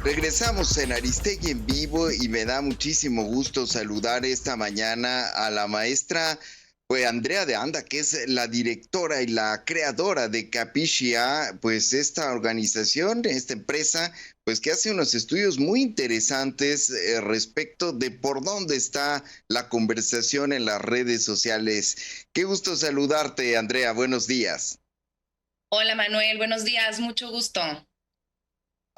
Regresamos en Aristegui en vivo y me da muchísimo gusto saludar esta mañana a la maestra pues Andrea de Anda, que es la directora y la creadora de Capicia, pues esta organización, esta empresa, pues que hace unos estudios muy interesantes respecto de por dónde está la conversación en las redes sociales. Qué gusto saludarte, Andrea, buenos días. Hola Manuel, buenos días, mucho gusto.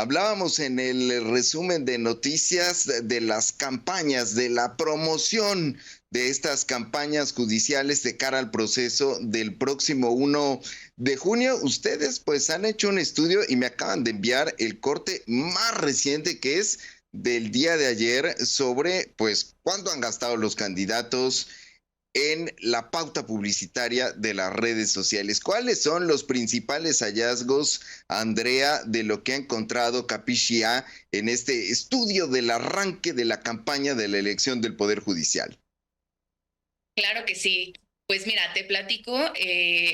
Hablábamos en el resumen de noticias de las campañas, de la promoción de estas campañas judiciales de cara al proceso del próximo 1 de junio. Ustedes pues han hecho un estudio y me acaban de enviar el corte más reciente que es del día de ayer sobre pues cuánto han gastado los candidatos en la pauta publicitaria de las redes sociales. ¿Cuáles son los principales hallazgos, Andrea, de lo que ha encontrado Capicia en este estudio del arranque de la campaña de la elección del Poder Judicial? Claro que sí. Pues mira, te platico,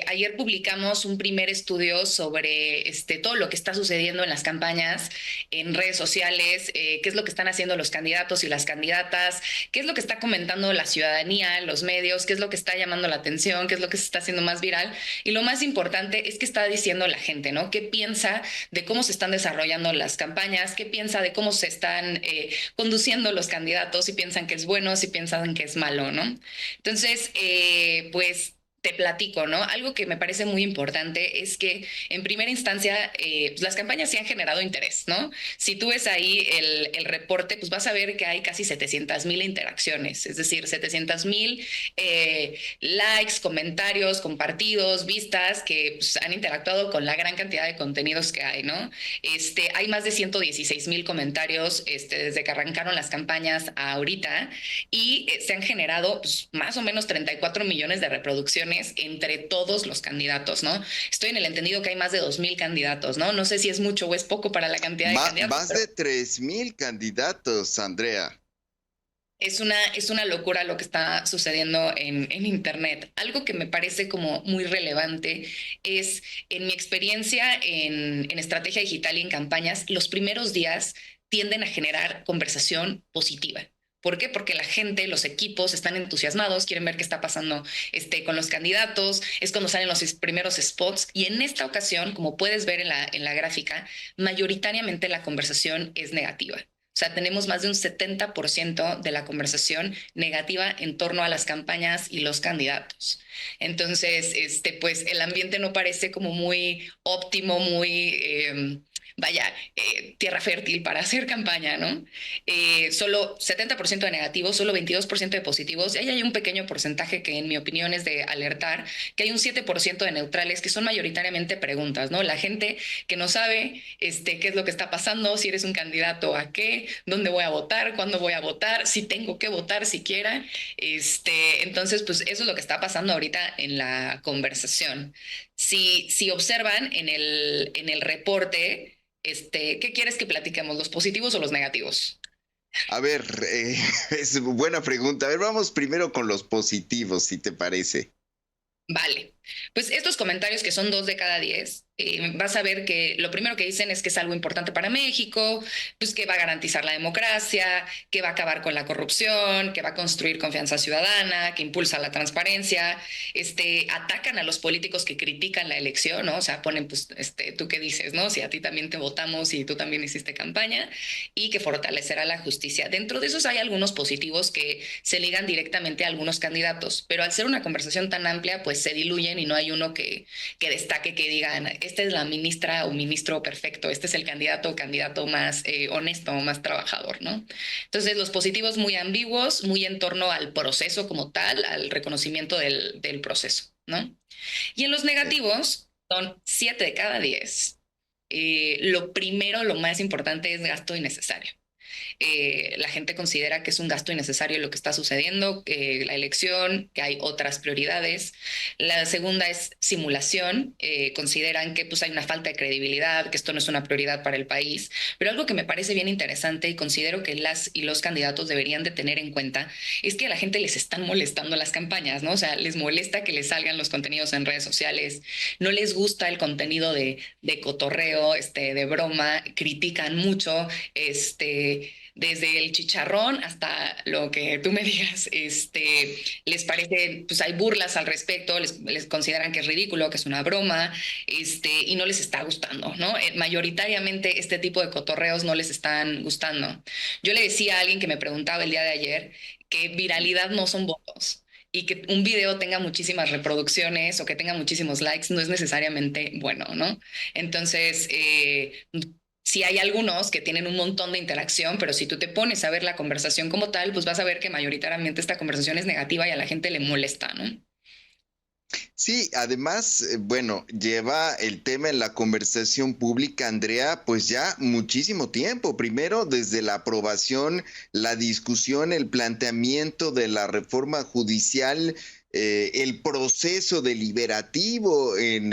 ayer publicamos un primer estudio sobre todo lo que está sucediendo en las campañas, en redes sociales, qué es lo que están haciendo los candidatos y las candidatas, qué es lo que está comentando la ciudadanía, los medios, qué es lo que está llamando la atención, qué es lo que se está haciendo más viral. Y lo más importante es qué está diciendo la gente, ¿no? ¿Qué piensa de cómo se están desarrollando las campañas? ¿Qué piensa de cómo se están conduciendo los candidatos? Si piensan que es bueno, si piensan que es malo, ¿no? Entonces, pues te platico, ¿no? Algo que me parece muy importante es que en primera instancia pues las campañas sí han generado interés, ¿no? Si tú ves ahí el reporte, pues vas a ver que hay casi 700,000 interacciones, es decir, 700,000 likes, comentarios, compartidos, vistas que pues, han interactuado con la gran cantidad de contenidos que hay, ¿no? Hay más de 116,000 comentarios desde que arrancaron las campañas a ahorita y se han generado pues, más o menos 34 millones de reproducciones entre todos los candidatos, ¿no? Estoy en el entendido que hay más de 2,000 candidatos, ¿no? No sé si es mucho o es poco para la cantidad de candidatos, Más pero de 3,000 candidatos, Andrea. es una locura lo que está sucediendo en Internet. Algo que me parece como muy relevante es, en mi experiencia en estrategia digital y en campañas, los primeros días tienden a generar conversación positiva. ¿Por qué? Porque la gente, los equipos están entusiasmados, quieren ver qué está pasando con los candidatos, es cuando salen los primeros spots y en esta ocasión, como puedes ver en la gráfica, mayoritariamente la conversación es negativa. O sea, tenemos más de un 70% de la conversación negativa en torno a las campañas y los candidatos. Entonces, pues el ambiente no parece como muy óptimo, muy, vaya, tierra fértil para hacer campaña, ¿no? Solo 70% de negativos, solo 22% de positivos, y ahí hay un pequeño porcentaje que en mi opinión es de alertar, que hay un 7% de neutrales que son mayoritariamente preguntas, ¿no? La gente que no sabe qué es lo que está pasando, si eres un candidato a qué, dónde voy a votar, cuándo voy a votar, si tengo que votar siquiera. Entonces, pues eso es lo que está pasando ahorita en la conversación. Si observan en el reporte, ¿qué quieres que platiquemos, los positivos o los negativos? A ver, es buena pregunta. A ver, vamos primero con los positivos, si te parece. Vale, pues estos comentarios que son 2 de cada 10, vas a ver que lo primero que dicen es que es algo importante para México, pues que va a garantizar la democracia, que va a acabar con la corrupción, que va a construir confianza ciudadana, que impulsa la transparencia, atacan a los políticos que critican la elección, ¿no? O sea, ponen, pues, tú qué dices, ¿no? Si a ti también te votamos y tú también hiciste campaña, y que fortalecerá la justicia. Dentro de esos hay algunos positivos que se ligan directamente a algunos candidatos, pero al ser una conversación tan amplia, pues se diluyen y no hay uno que destaque, que digan, esta es la ministra o ministro perfecto, este es el candidato o candidato más honesto, más trabajador, ¿no? Entonces, los positivos muy ambiguos, muy en torno al proceso como tal, al reconocimiento del proceso, ¿no? Y en los Eh, negativos son 7 de cada 10. Lo primero, lo más importante es gasto innecesario. La gente considera que es un gasto innecesario lo que está sucediendo, que la elección, que hay otras prioridades. La segunda es simulación. Consideran que pues, hay una falta de credibilidad, que esto no es una prioridad para el país. Pero algo que me parece bien interesante y considero que las y los candidatos deberían de tener en cuenta es que a la gente les están molestando las campañas, ¿no? O sea, les molesta que les salgan los contenidos en redes sociales, no les gusta el contenido de cotorreo, de broma, critican mucho, desde el chicharrón hasta lo que tú me digas, les parece, pues hay burlas al respecto, les consideran que es ridículo, que es una broma, y no les está gustando, ¿no? Mayoritariamente este tipo de cotorreos no les están gustando. Yo le decía a alguien que me preguntaba el día de ayer que viralidad no son votos. Y que un video tenga muchísimas reproducciones o que tenga muchísimos likes no es necesariamente bueno, ¿no? Entonces, sí hay algunos que tienen un montón de interacción, pero si tú te pones a ver la conversación como tal, pues vas a ver que mayoritariamente esta conversación es negativa y a la gente le molesta, ¿no? Sí, además, bueno, lleva el tema en la conversación pública, Andrea, pues ya muchísimo tiempo. Primero, desde la aprobación, la discusión, el planteamiento de la reforma judicial, el proceso deliberativo en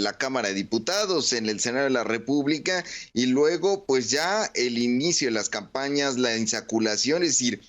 la Cámara de Diputados, en el Senado de la República, y luego, pues ya el inicio de las campañas, la insaculación, es decir,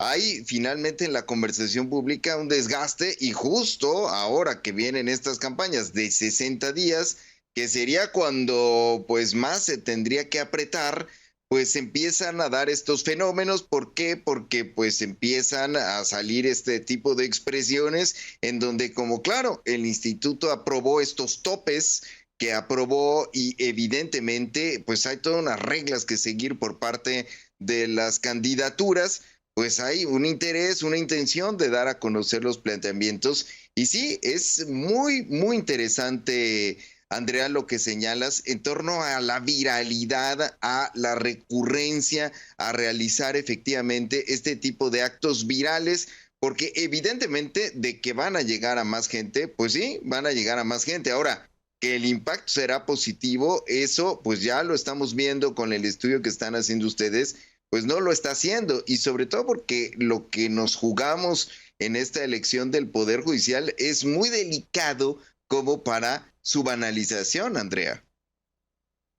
hay finalmente en la conversación pública un desgaste y justo ahora que vienen estas campañas de 60 días, que sería cuando pues más se tendría que apretar, pues empiezan a dar estos fenómenos. ¿Por qué? Porque pues empiezan a salir este tipo de expresiones en donde como claro, el instituto aprobó estos topes que aprobó y evidentemente pues hay todas unas reglas que seguir por parte de las candidaturas, pues hay un interés, una intención de dar a conocer los planteamientos. Y sí, es muy, muy interesante, Andrea, lo que señalas en torno a la viralidad, a la recurrencia, a realizar efectivamente este tipo de actos virales, porque evidentemente de que van a llegar a más gente, pues sí, van a llegar a más gente. Ahora, que el impacto será positivo, eso pues ya lo estamos viendo con el estudio que están haciendo ustedes, pues no lo está haciendo, y sobre todo porque lo que nos jugamos en esta elección del Poder Judicial es muy delicado como para su banalización, Andrea.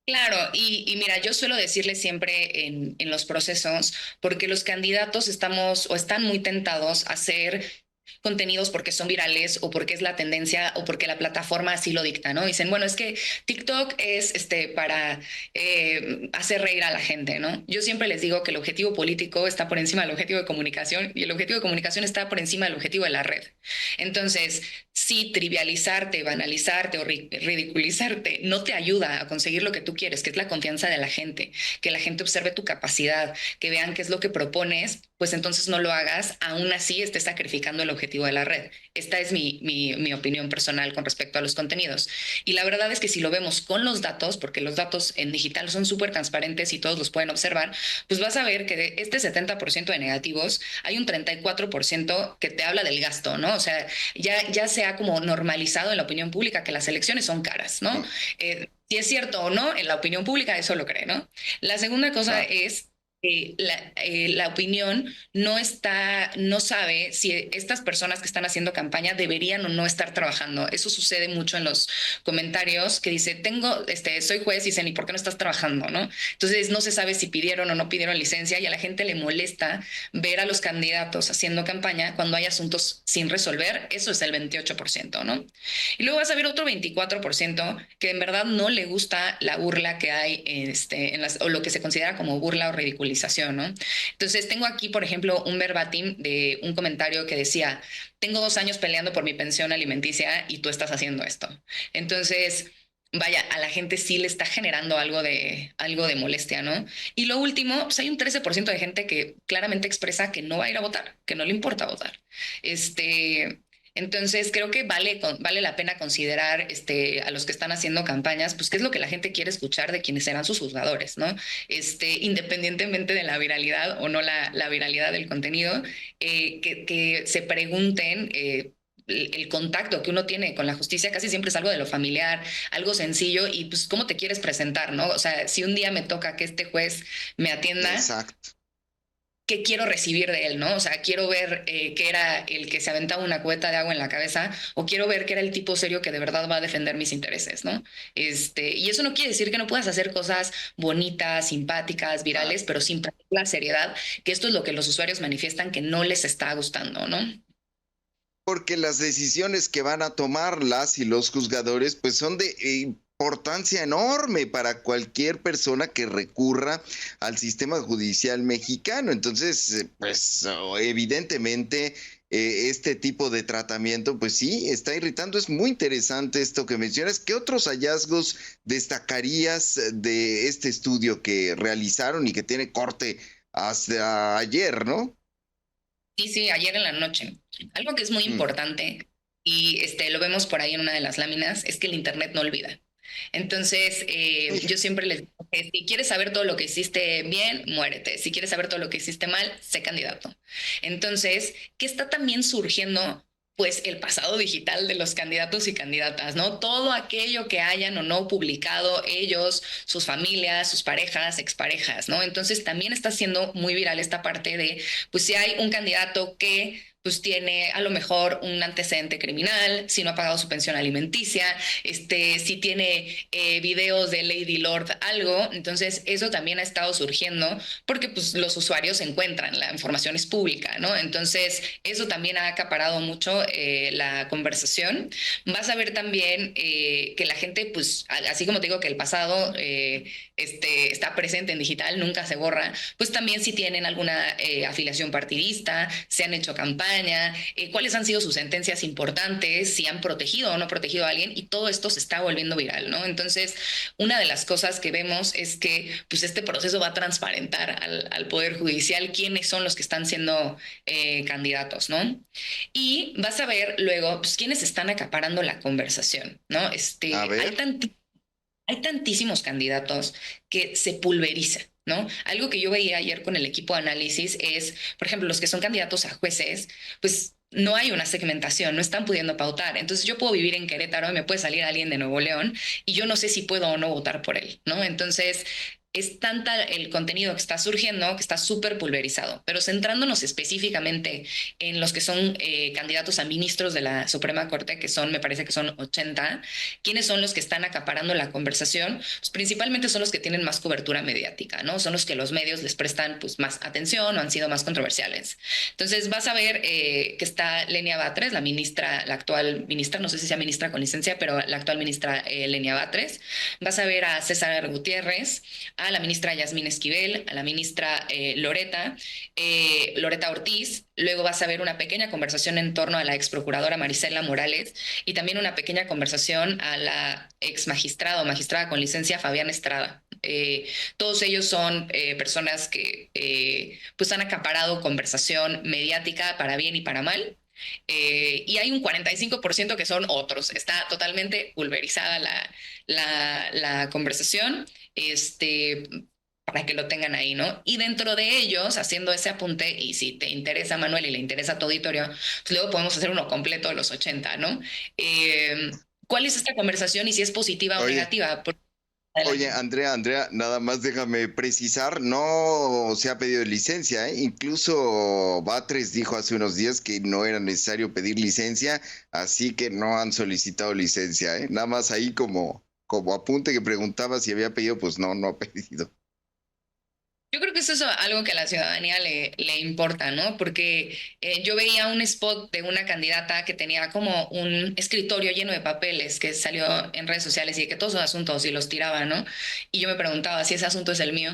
Claro, y mira, yo suelo decirle siempre en los procesos, porque los candidatos estamos o están muy tentados a hacer contenidos porque son virales o porque es la tendencia o porque la plataforma así lo dicta, ¿no? Dicen, bueno, es que TikTok es para hacer reír a la gente, ¿no? Yo siempre les digo que el objetivo político está por encima del objetivo de comunicación y el objetivo de comunicación está por encima del objetivo de la red. Entonces, si trivializarte, banalizarte o ridiculizarte no te ayuda a conseguir lo que tú quieres, que es la confianza de la gente, que la gente observe tu capacidad, que vean qué es lo que propones, pues entonces no lo hagas, aún así estés sacrificando el objetivo de la red. Esta es mi opinión personal con respecto a los contenidos. Y la verdad es que si lo vemos con los datos, porque los datos en digital son súper transparentes y todos los pueden observar, pues vas a ver que de este 70% de negativos, hay un 34% que te habla del gasto, ¿no? O sea, ya se ha como normalizado en la opinión pública que las elecciones son caras, ¿no? Si es cierto o no, en la opinión pública eso lo cree, ¿no? La segunda cosa Claro. es la opinión no sabe si estas personas que están haciendo campaña deberían o no estar trabajando. Eso sucede mucho en los comentarios que dice, soy juez y dicen, ¿y por qué no estás trabajando? ¿No? Entonces no se sabe si pidieron o no pidieron licencia y a la gente le molesta ver a los candidatos haciendo campaña cuando hay asuntos sin resolver. Eso es el 28%, ¿no? Y luego vas a ver otro 24% que en verdad no le gusta la burla que hay o lo que se considera como burla o ridiculización, ¿no? Entonces tengo aquí, por ejemplo, un verbatim de un comentario que decía, tengo 2 años peleando por mi pensión alimenticia y tú estás haciendo esto. Entonces, vaya, a la gente sí le está generando algo de molestia, ¿no? Y lo último, pues hay un 13% de gente que claramente expresa que no va a ir a votar, que no le importa votar. Este, entonces, creo que vale la pena considerar a los que están haciendo campañas, pues qué es lo que la gente quiere escuchar de quienes serán sus juzgadores, ¿no? Independientemente de la viralidad o no la viralidad del contenido, que se pregunten el contacto que uno tiene con la justicia casi siempre es algo de lo familiar, algo sencillo y pues cómo te quieres presentar, ¿no? O sea, si un día me toca que este juez me atienda, Exacto. qué quiero recibir de él, ¿no? O sea, quiero ver que era el que se aventaba una cubeta de agua en la cabeza o quiero ver que era el tipo serio que de verdad va a defender mis intereses, ¿no? Y eso no quiere decir que no puedas hacer cosas bonitas, simpáticas, Ah, virales, pero sin perder la seriedad, que esto es lo que los usuarios manifiestan que no les está gustando, ¿no? porque las decisiones que van a tomar las y los juzgadores, pues son de importancia enorme para cualquier persona que recurra al sistema judicial mexicano. Entonces, pues evidentemente este tipo de tratamiento, pues sí, está irritando. Es muy interesante esto que mencionas. ¿Qué otros hallazgos destacarías de este estudio que realizaron y que tiene corte hasta ayer, ¿no? Sí, sí, ayer en la noche. Algo que es muy Mm, importante y lo vemos por ahí en una de las láminas es que el Internet no olvida. Entonces, yo siempre les digo que si quieres saber todo lo que hiciste bien, muérete. Si quieres saber todo lo que hiciste mal, sé candidato. Entonces, ¿qué está también surgiendo? Pues el pasado digital de los candidatos y candidatas, ¿no? Todo aquello que hayan o no publicado ellos, sus familias, sus parejas, exparejas, ¿no? Entonces también está siendo muy viral esta parte de, pues si hay un candidato que pues tiene a lo mejor un antecedente criminal, si no ha pagado su pensión alimenticia, si tiene videos de Lady Lord algo, entonces eso también ha estado surgiendo porque pues los usuarios encuentran, la información es pública, ¿no? Entonces eso también ha acaparado mucho la conversación. Vas a ver también que la gente, pues así como te digo que el pasado está presente en digital, nunca se borra, pues también si tienen alguna afiliación partidista, se han hecho campaña, cuáles han sido sus sentencias importantes, si han protegido o no protegido a alguien, y todo esto se está volviendo viral, ¿no? Entonces, una de las cosas que vemos es que pues este proceso va a transparentar al Poder Judicial quiénes son los que están siendo candidatos, ¿no? Y vas a ver luego pues, quiénes están acaparando la conversación, ¿no? a ver. Hay tantísimos candidatos que se pulverizan, ¿no? Algo que yo veía ayer con el equipo de análisis es, por ejemplo, los que son candidatos a jueces, pues no hay una segmentación, no están pudiendo pautar. Entonces yo puedo vivir en Querétaro y me puede salir alguien de Nuevo León y yo no sé si puedo o no votar por él, ¿no? Entonces es tanta el contenido que está surgiendo que está súper pulverizado, pero centrándonos específicamente en los que son candidatos a ministros de la Suprema Corte, que son, me parece que son 80. ¿Quiénes son los que están acaparando la conversación? Pues principalmente son los que tienen más cobertura mediática, ¿no? Son los que los medios les prestan pues, más atención o han sido más controversiales. Entonces vas a ver que está Lenia Batres, la ministra, la actual ministra, no sé si sea ministra con licencia, pero la actual ministra Lenia Batres. Vas a ver a César Gutiérrez, a la ministra Yasmín Esquivel, a la ministra Loreta Ortiz. Luego vas a ver una pequeña conversación en torno a la ex procuradora Marisela Morales y también una pequeña conversación a la ex magistrada o magistrada con licencia Fabián Estrada. Todos ellos son personas que pues han acaparado conversación mediática para bien y para mal. Y hay un 45% que son otros. Está totalmente pulverizada la conversación, para que lo tengan ahí, ¿no? Y dentro de ellos, haciendo ese apunte, y si te interesa, Manuel, y le interesa a tu auditorio, pues luego podemos hacer uno completo de los 80, ¿no? ¿Cuál es esta conversación y si es positiva o Oye, negativa? oye, Adelante. Andrea, nada más déjame precisar, no se ha pedido licencia, ¿eh? Incluso Batres dijo hace unos días que no era necesario pedir licencia, así que no han solicitado licencia, ¿eh? Nada más ahí como apunte que preguntaba si había pedido, pues no, no ha pedido. Yo creo que eso es algo que a la ciudadanía le importa, ¿no? Porque yo veía un spot de una candidata que tenía como un escritorio lleno de papeles que salió en redes sociales y de que todos los asuntos y los tiraba, ¿no? Y yo me preguntaba si ese asunto es el mío,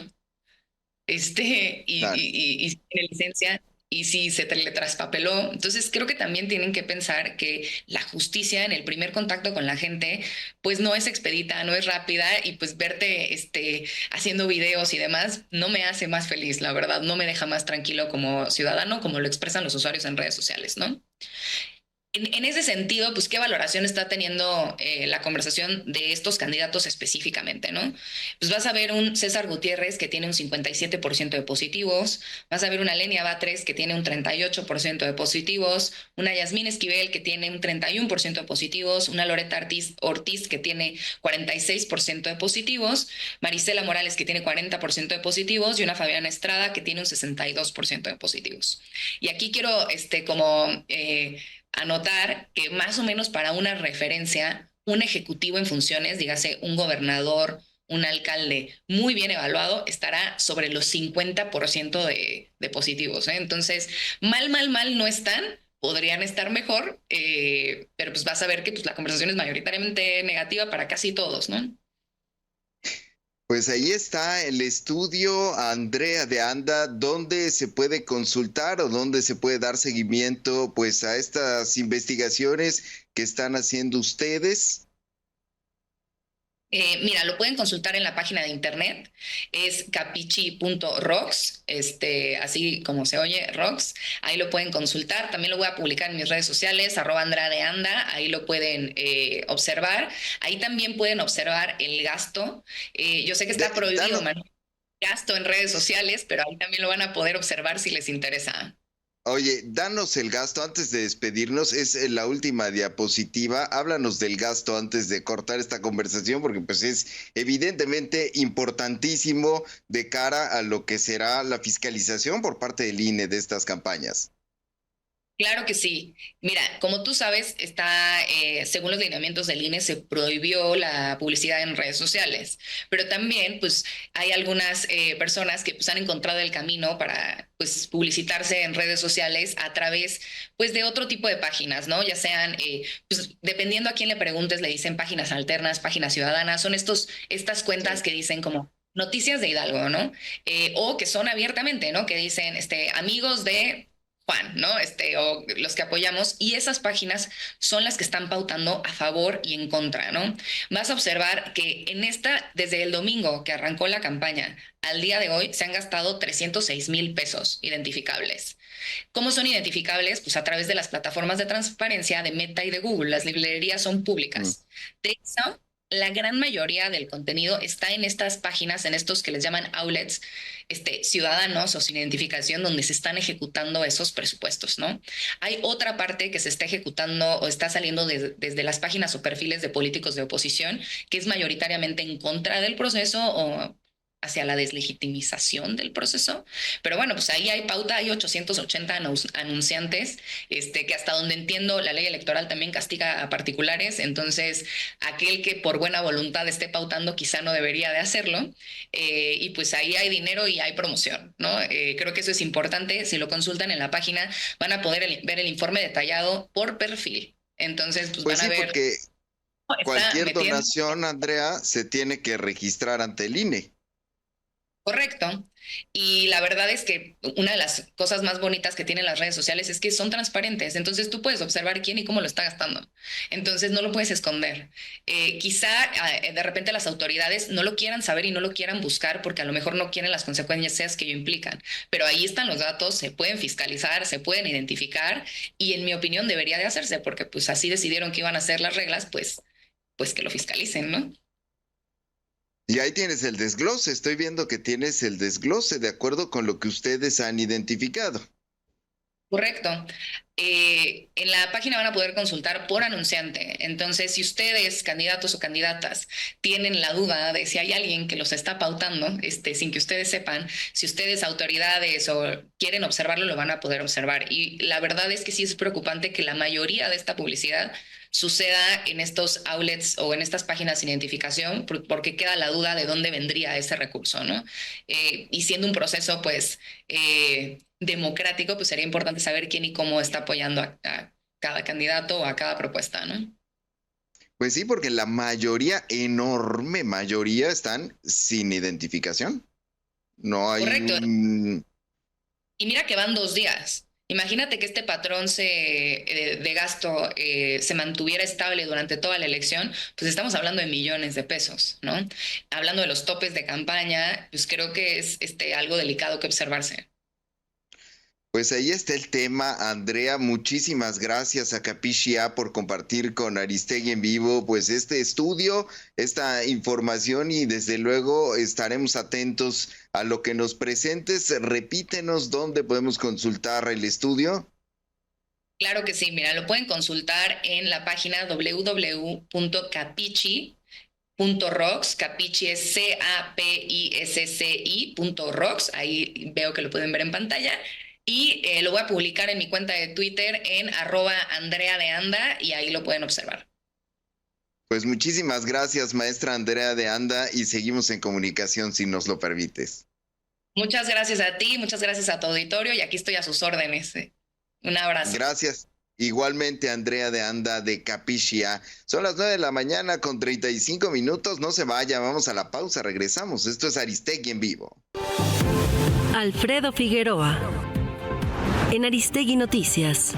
Claro. y si tiene licencia y si se le traspapeló. Entonces creo que también tienen que pensar que la justicia en el primer contacto con la gente, pues no es expedita, no es rápida y pues verte haciendo videos y demás no me hace más feliz, la verdad, no me deja más tranquilo como ciudadano, como lo expresan los usuarios en redes sociales, ¿no? En ese sentido, pues, ¿qué valoración está teniendo la conversación de estos candidatos específicamente, no? Pues vas a ver un César Gutiérrez que tiene un 57% de positivos, vas a ver una Lenia Batres que tiene un 38% de positivos, una Yasmín Esquivel que tiene un 31% de positivos, una Loreta Ortiz que tiene 46% de positivos, Marisela Morales que tiene 40% de positivos y una Fabiana Estrada que tiene un 62% de positivos. Y aquí quiero, como anotar que más o menos para una referencia, un ejecutivo en funciones, dígase un gobernador, un alcalde muy bien evaluado, estará sobre los 50% de positivos, ¿eh? Entonces, mal no están, podrían estar mejor, pero pues vas a ver que pues, la conversación es mayoritariamente negativa para casi todos, ¿no? Pues ahí está el estudio, Andrea de Anda, donde se puede consultar o donde se puede dar seguimiento pues a estas investigaciones que están haciendo ustedes. Mira, lo pueden consultar en la página de internet, es capichi.rocks, así como se oye, rocks, ahí lo pueden consultar, también lo voy a publicar en mis redes sociales, @andradeanda, ahí lo pueden observar, ahí también pueden observar el gasto, yo sé que está prohibido, Danos, man, gasto en redes sociales, pero ahí también lo van a poder observar si les interesa. oye, danos el gasto antes de despedirnos, es la última diapositiva. Háblanos del gasto antes de cortar esta conversación, porque pues es evidentemente importantísimo de cara a lo que será la fiscalización por parte del INE de estas campañas. Claro que sí. Mira, como tú sabes, según los lineamientos del INE, se prohibió la publicidad en redes sociales, pero también, pues, hay algunas personas que pues, han encontrado el camino para, pues, publicitarse en redes sociales a través, pues, de otro tipo de páginas, ¿no? Ya sean, pues, dependiendo a quién le preguntes, le dicen páginas alternas, páginas ciudadanas, son estas cuentas Sí. que dicen como Noticias de Hidalgo, ¿no? O que son abiertamente, ¿no? Que dicen, amigos de Juan, ¿no? O los que apoyamos, y esas páginas son las que están pautando a favor y en contra, ¿no? Vas a observar que desde el domingo que arrancó la campaña al día de hoy, se han gastado 306,000 pesos identificables. ¿Cómo son identificables? Pues a través de las plataformas de transparencia de Meta y de Google. Las librerías son Mm. públicas. De eso, la gran mayoría del contenido está en estas páginas, en estos que les llaman outlets, ciudadanos o sin identificación, donde se están ejecutando esos presupuestos, ¿no? Hay otra parte que se está ejecutando o está saliendo desde las páginas o perfiles de políticos de oposición, que es mayoritariamente en contra del proceso o hacia la deslegitimización del proceso. Pero bueno, pues ahí hay pauta, hay 880 anunciantes, que hasta donde entiendo la ley electoral también castiga a particulares, entonces aquel que por buena voluntad esté pautando quizá no debería de hacerlo, y pues ahí hay dinero y hay promoción, ¿no? Creo que eso es importante, si lo consultan en la página van a poder ver el informe detallado por perfil, entonces pues Pues van a sí, ver, porque está cualquier metiendo. donación, Andrea, se tiene que registrar ante el INE. Correcto. Y la verdad es que una de las cosas más bonitas que tienen las redes sociales es que son transparentes. Entonces tú puedes observar quién y cómo lo está gastando. Entonces no lo puedes esconder. Quizá de repente las autoridades no lo quieran saber y no lo quieran buscar porque a lo mejor no quieren las consecuencias que ello implican. Pero ahí están los datos, se pueden fiscalizar, se pueden identificar y en mi opinión debería de hacerse porque pues así decidieron que iban a ser las reglas, pues que lo fiscalicen, ¿no? Y ahí tienes el desglose. Estoy viendo que tienes el desglose de acuerdo con lo que ustedes han identificado. Correcto. En la página van a poder consultar por anunciante. Entonces, si ustedes, candidatos o candidatas, tienen la duda de si hay alguien que los está pautando, sin que ustedes sepan, si ustedes, autoridades o quieren observarlo, lo van a poder observar. Y la verdad es que sí es preocupante que la mayoría de esta publicidad suceda en estos outlets o en estas páginas sin identificación, porque queda la duda de dónde vendría ese recurso, ¿no? Y siendo un proceso, pues, democrático, pues sería importante saber quién y cómo está apoyando a cada candidato o a cada propuesta, ¿no? Pues sí, porque la mayoría, enorme mayoría, están sin identificación. No hay Correcto. un... Y mira que van 2 días. Imagínate que este patrón de gasto se mantuviera estable durante toda la elección, pues estamos hablando de millones de pesos, ¿no? Hablando de los topes de campaña, pues creo que es algo delicado que observarse. Pues ahí está el tema, Andrea. Muchísimas gracias a Capichia por compartir con Aristegui en vivo, pues este estudio, esta información y desde luego estaremos atentos a lo que nos presentes. Repítenos dónde podemos consultar el estudio. Claro que sí, mira, lo pueden consultar en la página www.capichi.rocks. Capichi es CAPISCI.rocks. Ahí veo que lo pueden ver en pantalla. Y lo voy a publicar en mi cuenta de Twitter en @AndreaDeAnda y ahí lo pueden observar. Pues muchísimas gracias, maestra Andrea de Anda, y seguimos en comunicación si nos lo permites. Muchas gracias a ti, muchas gracias a tu auditorio y aquí estoy a sus órdenes. Un abrazo. Gracias. Igualmente, Andrea de Anda de Capichia. Son las 9 de la mañana con 35 minutos. No se vaya, vamos a la pausa, regresamos. Esto es Aristegui en vivo. Alfredo Figueroa, en Aristegui Noticias.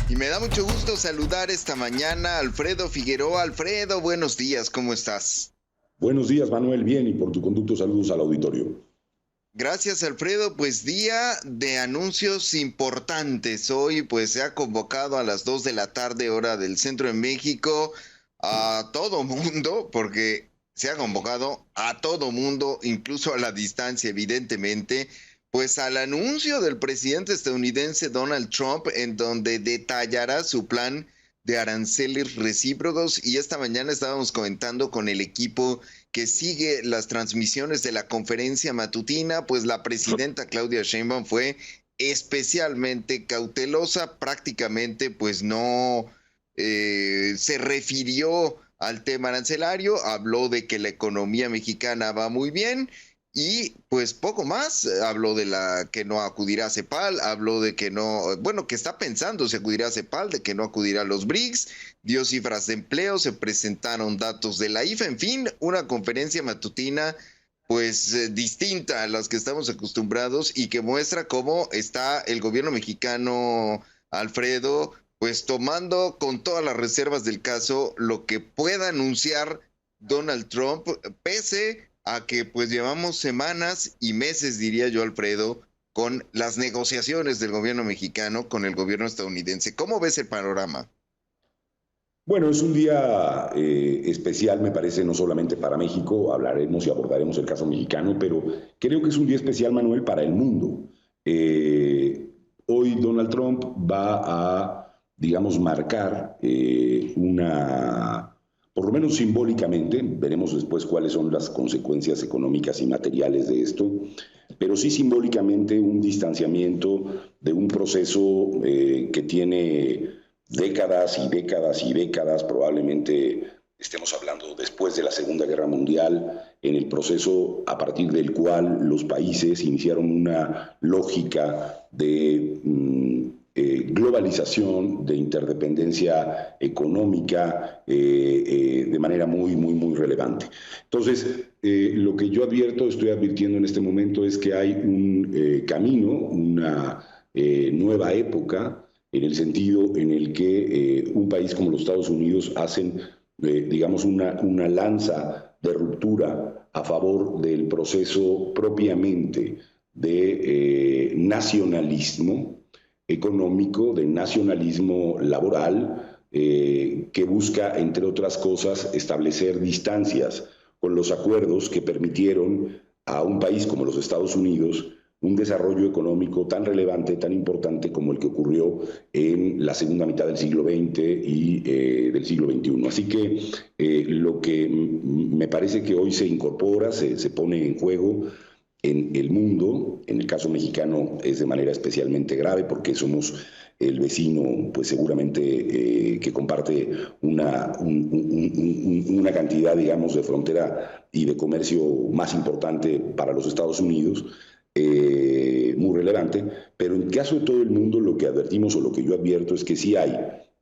Y me da mucho gusto saludar esta mañana a Alfredo Figueroa. Alfredo, buenos días, ¿cómo estás? Buenos días, Manuel, bien, y por tu conducto saludos al auditorio. Gracias, Alfredo. Pues día de anuncios importantes. Hoy pues se ha convocado a las 2 de la tarde, hora del centro de México, a todo mundo, porque se ha convocado a todo mundo, incluso a la distancia, evidentemente, pues al anuncio del presidente estadounidense Donald Trump, en donde detallará su plan de aranceles recíprocos. Y esta mañana estábamos comentando con el equipo que sigue las transmisiones de la conferencia matutina, pues la presidenta Claudia Sheinbaum fue especialmente cautelosa, prácticamente pues no se refirió al tema arancelario, habló de que la economía mexicana va muy bien y pues poco más. Habló de la que no acudirá a CEPAL, habló de que no, bueno, que está pensando si acudirá a CEPAL, de que no acudirá a los BRICS, dio cifras de empleo, se presentaron datos de la IFA, en fin, una conferencia matutina pues distinta a las que estamos acostumbrados y que muestra cómo está el gobierno mexicano, Alfredo, pues tomando con todas las reservas del caso lo que pueda anunciar Donald Trump, pese a que pues llevamos semanas y meses, diría yo, Alfredo, con las negociaciones del gobierno mexicano con el gobierno estadounidense. ¿Cómo ves el panorama? Bueno, es un día especial, me parece, no solamente para México, hablaremos y abordaremos el caso mexicano, pero creo que es un día especial, Manuel, para el mundo. Hoy Donald Trump va a, digamos, marcar por lo menos simbólicamente, veremos después cuáles son las consecuencias económicas y materiales de esto, pero sí simbólicamente un distanciamiento de un proceso que tiene décadas y décadas y décadas, probablemente estemos hablando después de la Segunda Guerra Mundial, en el proceso a partir del cual los países iniciaron una lógica de globalización, de interdependencia económica de manera muy, muy, muy relevante. Entonces, lo que yo estoy advirtiendo en este momento es que hay un camino, una nueva época, en el sentido en el que un país como los Estados Unidos hacen, digamos, una lanza de ruptura a favor del proceso propiamente de nacionalismo económico, de nacionalismo laboral, que busca, entre otras cosas, establecer distancias con los acuerdos que permitieron a un país como los Estados Unidos un desarrollo económico tan relevante, tan importante como el que ocurrió en la segunda mitad del siglo XX y del siglo XXI. Así que lo que me parece que hoy se incorpora, se pone en juego en el mundo, en el caso mexicano es de manera especialmente grave porque somos el vecino, pues seguramente que comparte una cantidad, digamos, de frontera y de comercio más importante para los Estados Unidos, muy relevante, pero en el caso de todo el mundo lo que advertimos o lo que yo advierto es que sí hay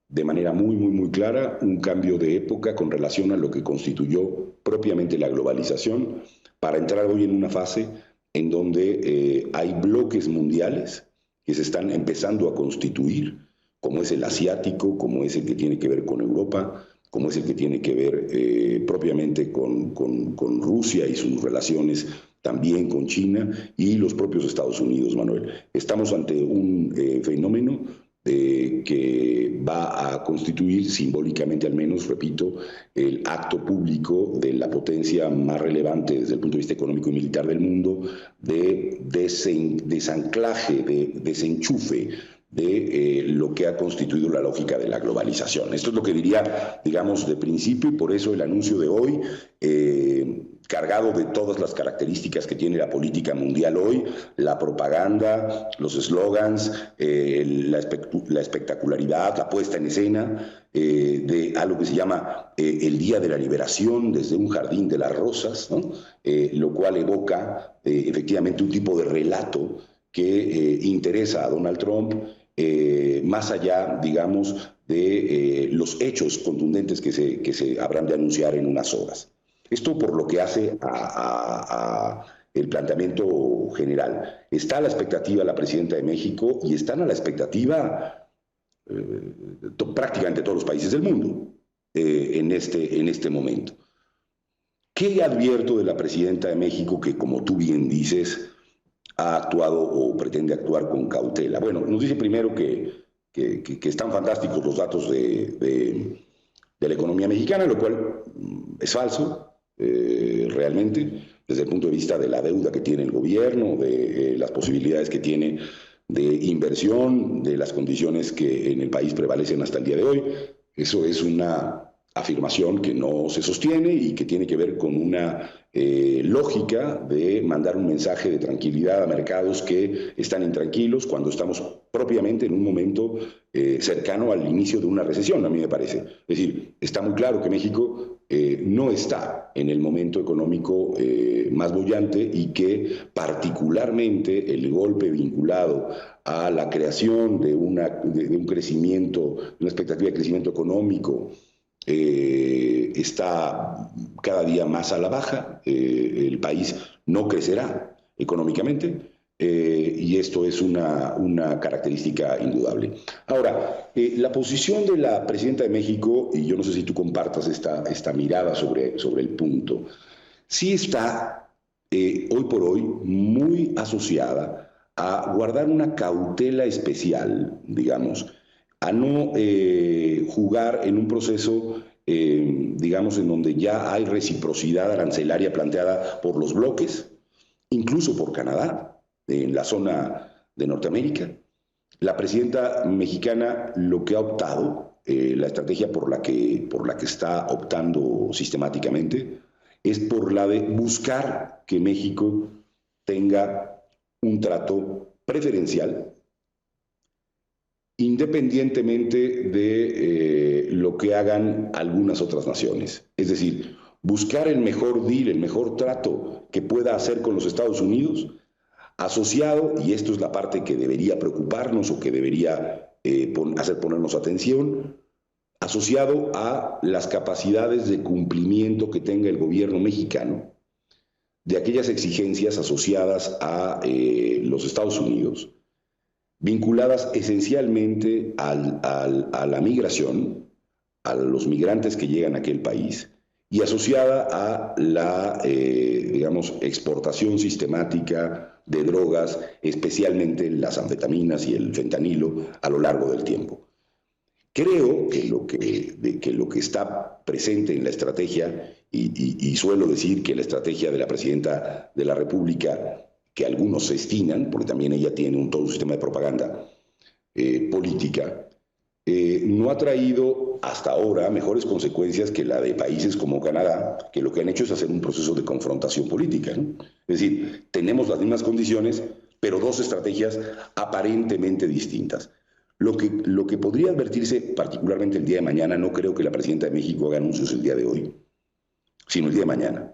de manera muy, muy, muy clara un cambio de época con relación a lo que constituyó propiamente la globalización para entrar hoy en una fase en donde hay bloques mundiales que se están empezando a constituir, como es el asiático, como es el que tiene que ver con Europa, como es el que tiene que ver propiamente con Rusia y sus relaciones también con China y los propios Estados Unidos, Manuel. Estamos ante un fenómeno que va a constituir simbólicamente, al menos, repito, el acto público de la potencia más relevante desde el punto de vista económico y militar del mundo, de desanclaje, de desenchufe de lo que ha constituido la lógica de la globalización. Esto es lo que diría, digamos, de principio, y por eso el anuncio de hoy, cargado de todas las características que tiene la política mundial hoy, la propaganda, los eslogans, la espectacularidad, la puesta en escena de algo que se llama el Día de la Liberación desde un jardín de las rosas, ¿no? Lo cual evoca efectivamente un tipo de relato que interesa a Donald Trump, más allá, digamos, de los hechos contundentes que se habrán de anunciar en unas horas. Esto por lo que hace a el planteamiento general. Está a la expectativa la presidenta de México y están a la expectativa prácticamente todos los países del mundo en este momento. ¿Qué advierto de la presidenta de México que, como tú bien dices, ha actuado o pretende actuar con cautela? Bueno, nos dice primero que están fantásticos los datos de la economía mexicana, lo cual es falso, realmente, desde el punto de vista de la deuda que tiene el gobierno, de las posibilidades que tiene de inversión, de las condiciones que en el país prevalecen hasta el día de hoy. Eso es una afirmación que no se sostiene y que tiene que ver con una lógica de mandar un mensaje de tranquilidad a mercados que están intranquilos cuando estamos propiamente en un momento cercano al inicio de una recesión, a mí me parece. Es decir, está muy claro que México no está en el momento económico más boyante y que particularmente el golpe vinculado a la creación de un crecimiento, una expectativa de crecimiento económico, está cada día más a la baja. El país no crecerá económicamente y esto es una característica indudable. Ahora, la posición de la presidenta de México, y yo no sé si tú compartas esta mirada sobre el punto, sí está hoy por hoy muy asociada a guardar una cautela especial, digamos, a no jugar en un proceso, digamos, en donde ya hay reciprocidad arancelaria planteada por los bloques, incluso por Canadá, en la zona de Norteamérica. La presidenta mexicana lo que ha optado, la estrategia por la que está optando sistemáticamente, es por la de buscar que México tenga un trato preferencial, independientemente de lo que hagan algunas otras naciones. Es decir, buscar el mejor deal, el mejor trato que pueda hacer con los Estados Unidos, asociado, y esto es la parte que debería preocuparnos o que debería hacer ponernos atención, asociado a las capacidades de cumplimiento que tenga el gobierno mexicano de aquellas exigencias asociadas a los Estados Unidos, vinculadas esencialmente a la migración, a los migrantes que llegan a aquel país, y asociada a la, digamos, exportación sistemática de drogas, especialmente las anfetaminas y el fentanilo, a lo largo del tiempo. Creo que lo que está presente en la estrategia, y suelo decir que la estrategia de la presidenta de la República, que algunos se estinan, porque también ella tiene todo un sistema de propaganda política, no ha traído hasta ahora mejores consecuencias que la de países como Canadá, que lo que han hecho es hacer un proceso de confrontación política, ¿no? Es decir, tenemos las mismas condiciones, pero dos estrategias aparentemente distintas. Lo que podría advertirse particularmente el día de mañana, no creo que la presidenta de México haga anuncios el día de hoy, sino el día de mañana,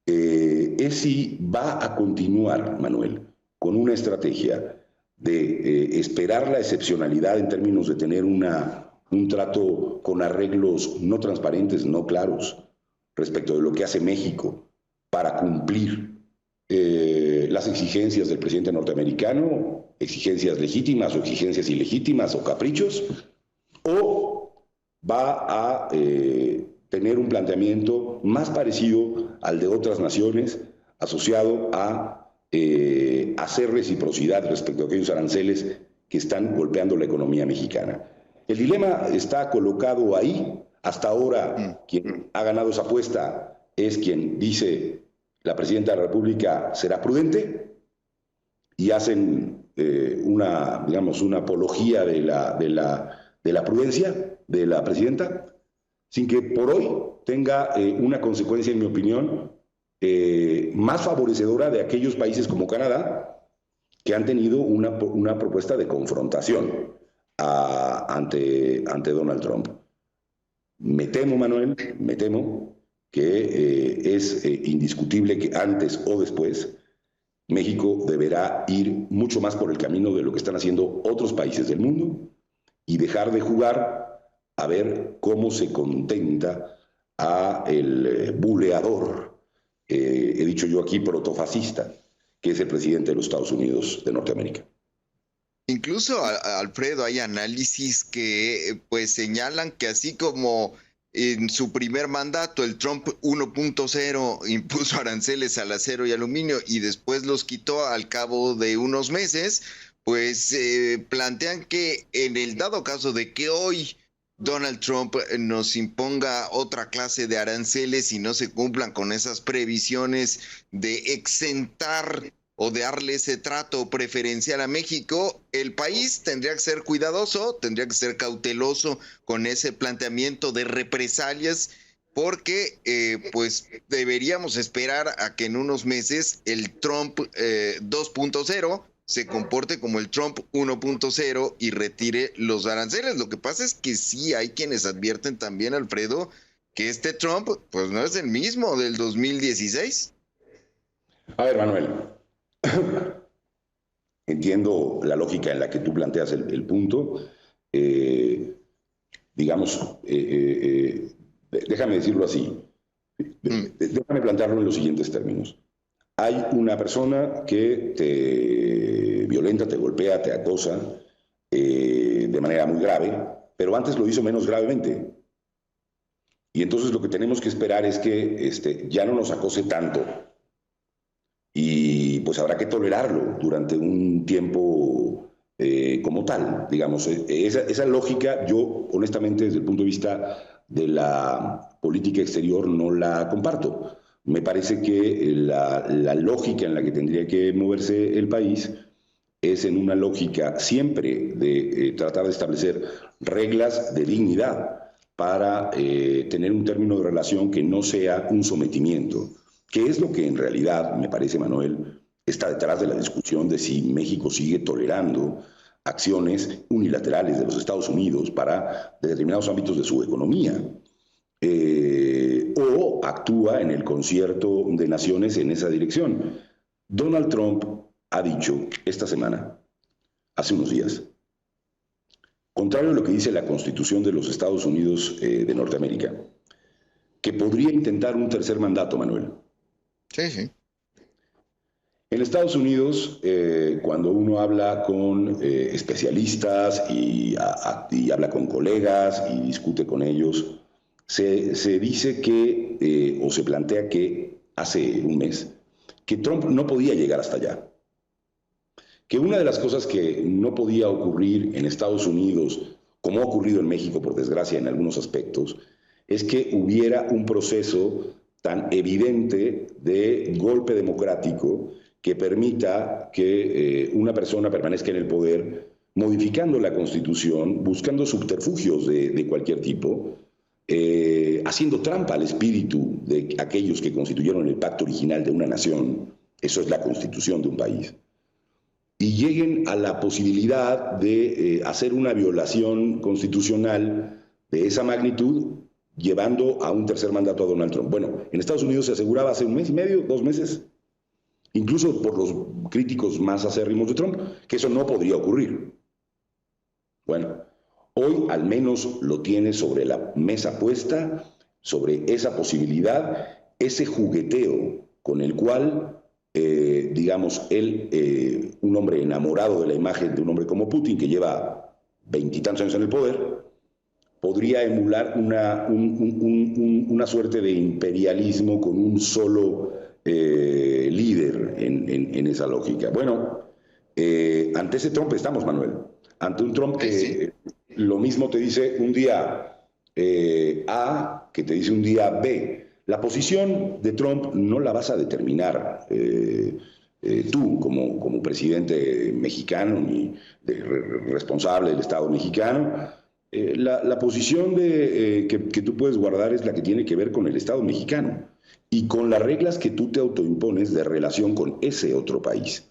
es si va a continuar, Manuel, con una estrategia de esperar la excepcionalidad en términos de tener un trato con arreglos no transparentes, no claros, respecto de lo que hace México para cumplir las exigencias del presidente norteamericano, exigencias legítimas o exigencias ilegítimas o caprichos, o va a tener un planteamiento más parecido al de otras naciones, asociado a hacer reciprocidad respecto a aquellos aranceles que están golpeando la economía mexicana. El dilema está colocado ahí. Hasta ahora, quien ha ganado esa apuesta es quien dice la presidenta de la República será prudente, y hacen una apología de la prudencia de la presidenta, sin que por hoy tenga una consecuencia, en mi opinión, más favorecedora de aquellos países como Canadá, que han tenido una propuesta de confrontación ante Donald Trump. Me temo, Manuel, que es indiscutible que antes o después México deberá ir mucho más por el camino de lo que están haciendo otros países del mundo y dejar de jugar a ver cómo se contenta a el buleador, he dicho yo aquí, protofascista, que es el presidente de los Estados Unidos de Norteamérica. Incluso, Alfredo, hay análisis que pues señalan que así como en su primer mandato el Trump 1.0 impuso aranceles al acero y aluminio y después los quitó al cabo de unos meses, pues plantean que en el dado caso de que hoy Donald Trump nos imponga otra clase de aranceles y no se cumplan con esas previsiones de exentar o de darle ese trato preferencial a México, el país tendría que ser cuidadoso, tendría que ser cauteloso con ese planteamiento de represalias, porque pues deberíamos esperar a que en unos meses el Trump 2.0 se comporte como el Trump 1.0 y retire los aranceles. Lo que pasa es que sí hay quienes advierten también, Alfredo, que este Trump pues no es el mismo del 2016. A ver, Manuel, entiendo la lógica en la que tú planteas el punto. Déjame decirlo así. Déjame plantearlo en los siguientes términos. Hay una persona que te violenta, te golpea, te acosa de manera muy grave, pero antes lo hizo menos gravemente. Y entonces lo que tenemos que esperar es que ya no nos acose tanto. Y pues habrá que tolerarlo durante un tiempo como tal, digamos. Esa lógica yo, honestamente, desde el punto de vista de la política exterior, no la comparto. Me parece que la lógica en la que tendría que moverse el país es en una lógica siempre de tratar de establecer reglas de dignidad para tener un término de relación que no sea un sometimiento, que es lo que en realidad, me parece, Manuel, está detrás de la discusión de si México sigue tolerando acciones unilaterales de los Estados Unidos para determinados ámbitos de su economía, o actúa en el concierto de naciones en esa dirección. Donald Trump ha dicho esta semana, hace unos días, contrario a lo que dice la Constitución de los Estados Unidos de Norteamérica, que podría intentar un tercer mandato, Manuel. Sí. En Estados Unidos, cuando uno habla con especialistas y habla con colegas y discute con ellos, se dice que, o se plantea que hace un mes, que Trump no podía llegar hasta allá. Que una de las cosas que no podía ocurrir en Estados Unidos, como ha ocurrido en México, por desgracia, en algunos aspectos, es que hubiera un proceso tan evidente de golpe democrático que permita que una persona permanezca en el poder, modificando la Constitución, buscando subterfugios de cualquier tipo, haciendo trampa al espíritu de aquellos que constituyeron el pacto original de una nación, eso es la Constitución de un país, y lleguen a la posibilidad de hacer una violación constitucional de esa magnitud, llevando a un tercer mandato a Donald Trump. Bueno, en Estados Unidos se aseguraba hace un mes y medio, 2 meses, incluso por los críticos más acérrimos de Trump, que eso no podría ocurrir. Bueno, hoy al menos lo tiene sobre la mesa puesta, sobre esa posibilidad, ese jugueteo con el cual, él, un hombre enamorado de la imagen de un hombre como Putin, que lleva 20 y tantos años en el poder, podría emular una suerte de imperialismo con un solo líder en esa lógica. Bueno, ante ese Trump estamos, Manuel. Ante un Trump que lo mismo te dice un día A que te dice un día B. La posición de Trump no la vas a determinar tú como presidente mexicano ni responsable del Estado mexicano. La posición que tú puedes guardar es la que tiene que ver con el Estado mexicano y con las reglas que tú te autoimpones de relación con ese otro país.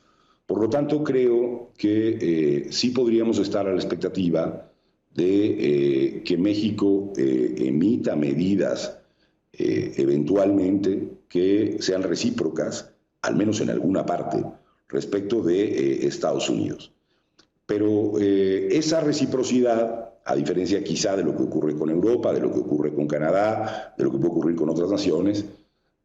Por lo tanto, creo que sí podríamos estar a la expectativa de que México emita medidas eventualmente que sean recíprocas, al menos en alguna parte, respecto de Estados Unidos. Pero esa reciprocidad, a diferencia quizá de lo que ocurre con Europa, de lo que ocurre con Canadá, de lo que puede ocurrir con otras naciones,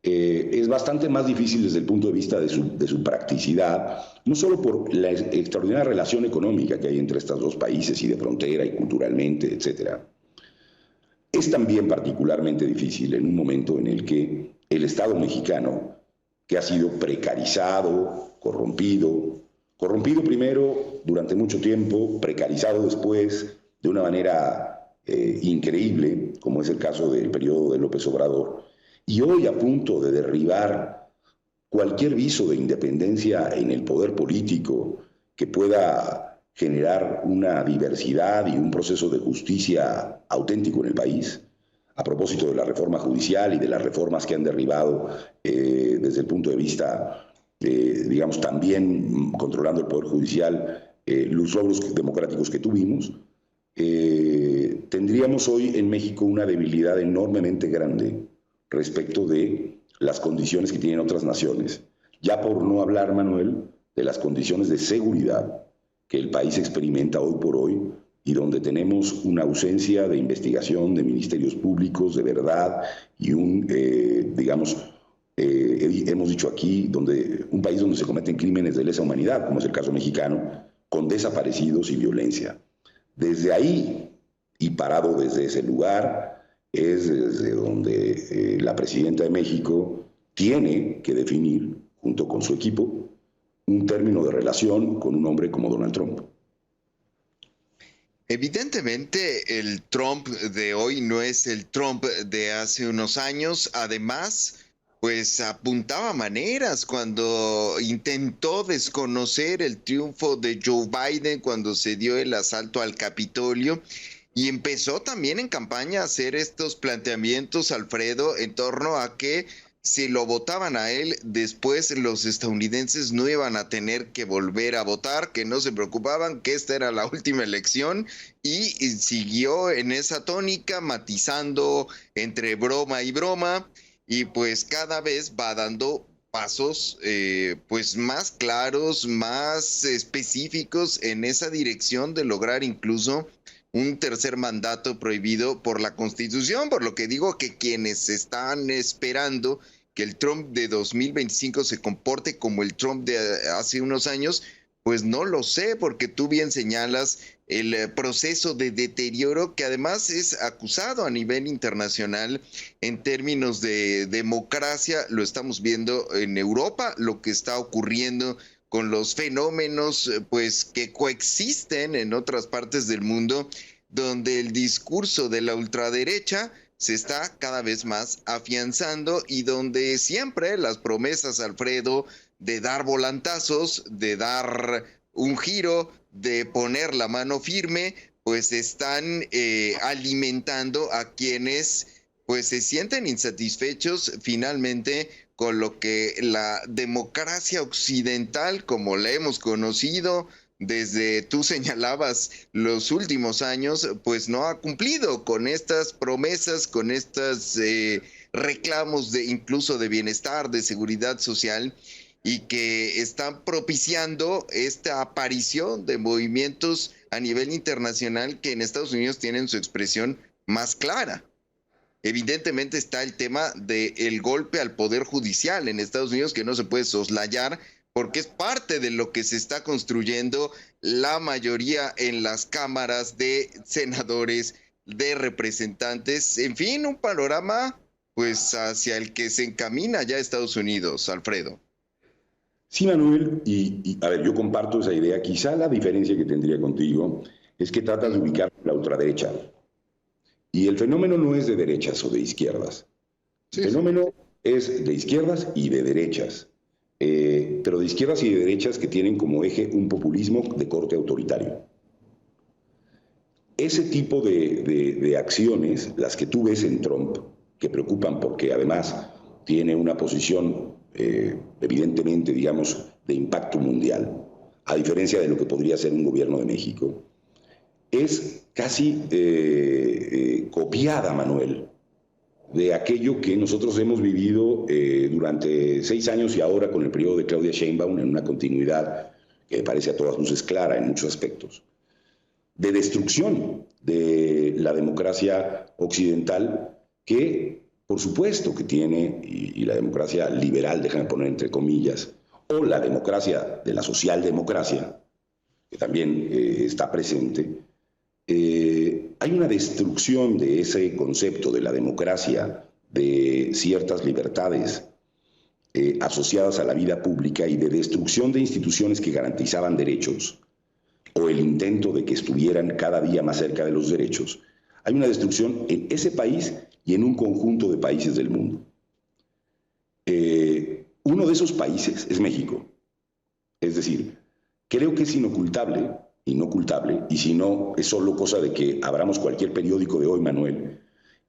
es bastante más difícil desde el punto de vista de su practicidad, no solo por la extraordinaria relación económica que hay entre estos dos países y de frontera y culturalmente, etcétera. Es también particularmente difícil en un momento en el que el Estado mexicano, que ha sido precarizado, corrompido primero durante mucho tiempo, precarizado después de una manera increíble, como es el caso del periodo de López Obrador, y hoy a punto de derribar cualquier viso de independencia en el poder político que pueda generar una diversidad y un proceso de justicia auténtico en el país, a propósito de la reforma judicial y de las reformas que han derribado desde el punto de vista, digamos, también controlando el poder judicial, los logros democráticos que tuvimos, tendríamos hoy en México una debilidad enormemente grande respecto de las condiciones que tienen otras naciones. Ya por no hablar, Manuel, de las condiciones de seguridad que el país experimenta hoy por hoy y donde tenemos una ausencia de investigación de ministerios públicos, de verdad, y digamos, hemos dicho aquí, un país donde se cometen crímenes de lesa humanidad, como es el caso mexicano, con desaparecidos y violencia. Desde ahí, y parado desde ese lugar, es desde donde la presidenta de México tiene que definir, junto con su equipo, un término de relación con un hombre como Donald Trump. Evidentemente, el Trump de hoy no es el Trump de hace unos años. Además, pues apuntaba maneras cuando intentó desconocer el triunfo de Joe Biden cuando se dio el asalto al Capitolio. Y empezó también en campaña a hacer estos planteamientos, Alfredo, en torno a que si lo votaban a él, después los estadounidenses no iban a tener que volver a votar, que no se preocupaban, que esta era la última elección, y siguió en esa tónica, matizando entre broma y broma, y pues cada vez va dando pasos pues más claros, más específicos en esa dirección de lograr incluso un tercer mandato prohibido por la Constitución, por lo que digo que quienes están esperando que el Trump de 2025 se comporte como el Trump de hace unos años, pues no lo sé, porque tú bien señalas el proceso de deterioro que además es acusado a nivel internacional en términos de democracia. Lo estamos viendo en Europa, lo que está ocurriendo con los fenómenos pues que coexisten en otras partes del mundo, donde el discurso de la ultraderecha se está cada vez más afianzando y donde siempre las promesas, Alfredo, de dar volantazos, de dar un giro, de poner la mano firme, pues están alimentando a quienes pues se sienten insatisfechos finalmente con lo que la democracia occidental, como la hemos conocido desde tú señalabas los últimos años, pues no ha cumplido con estas promesas, con estos reclamos de incluso de bienestar, de seguridad social, y que están propiciando esta aparición de movimientos a nivel internacional que en Estados Unidos tienen su expresión más clara. Evidentemente está el tema del golpe al poder judicial en Estados Unidos, que no se puede soslayar, porque es parte de lo que se está construyendo la mayoría en las cámaras de senadores, de representantes, en fin, un panorama pues hacia el que se encamina ya Estados Unidos, Alfredo. Sí, Manuel, y a ver, yo comparto esa idea. Quizá la diferencia que tendría contigo es que tratas de ubicar la ultraderecha. Y el fenómeno no es de derechas o de izquierdas. El fenómeno es de izquierdas y de derechas. Pero de izquierdas y de derechas que tienen como eje un populismo de corte autoritario. Ese tipo de acciones, las que tú ves en Trump, que preocupan porque además tiene una posición evidentemente, digamos, de impacto mundial, a diferencia de lo que podría ser un gobierno de México, es casi copiada, Manuel, de aquello que nosotros hemos vivido durante 6 años y ahora con el periodo de Claudia Sheinbaum en una continuidad que me parece a todas luces clara en muchos aspectos, de destrucción de la democracia occidental que, por supuesto, que tiene, y la democracia liberal, déjame poner entre comillas, o la democracia de la socialdemocracia, que también está presente, hay una destrucción de ese concepto de la democracia, de ciertas libertades asociadas a la vida pública y de destrucción de instituciones que garantizaban derechos, o el intento de que estuvieran cada día más cerca de los derechos. Hay una destrucción en ese país y en un conjunto de países del mundo. Uno de esos países es México. Es decir, creo que es inocultable, y si no, es solo cosa de que abramos cualquier periódico de hoy, Manuel,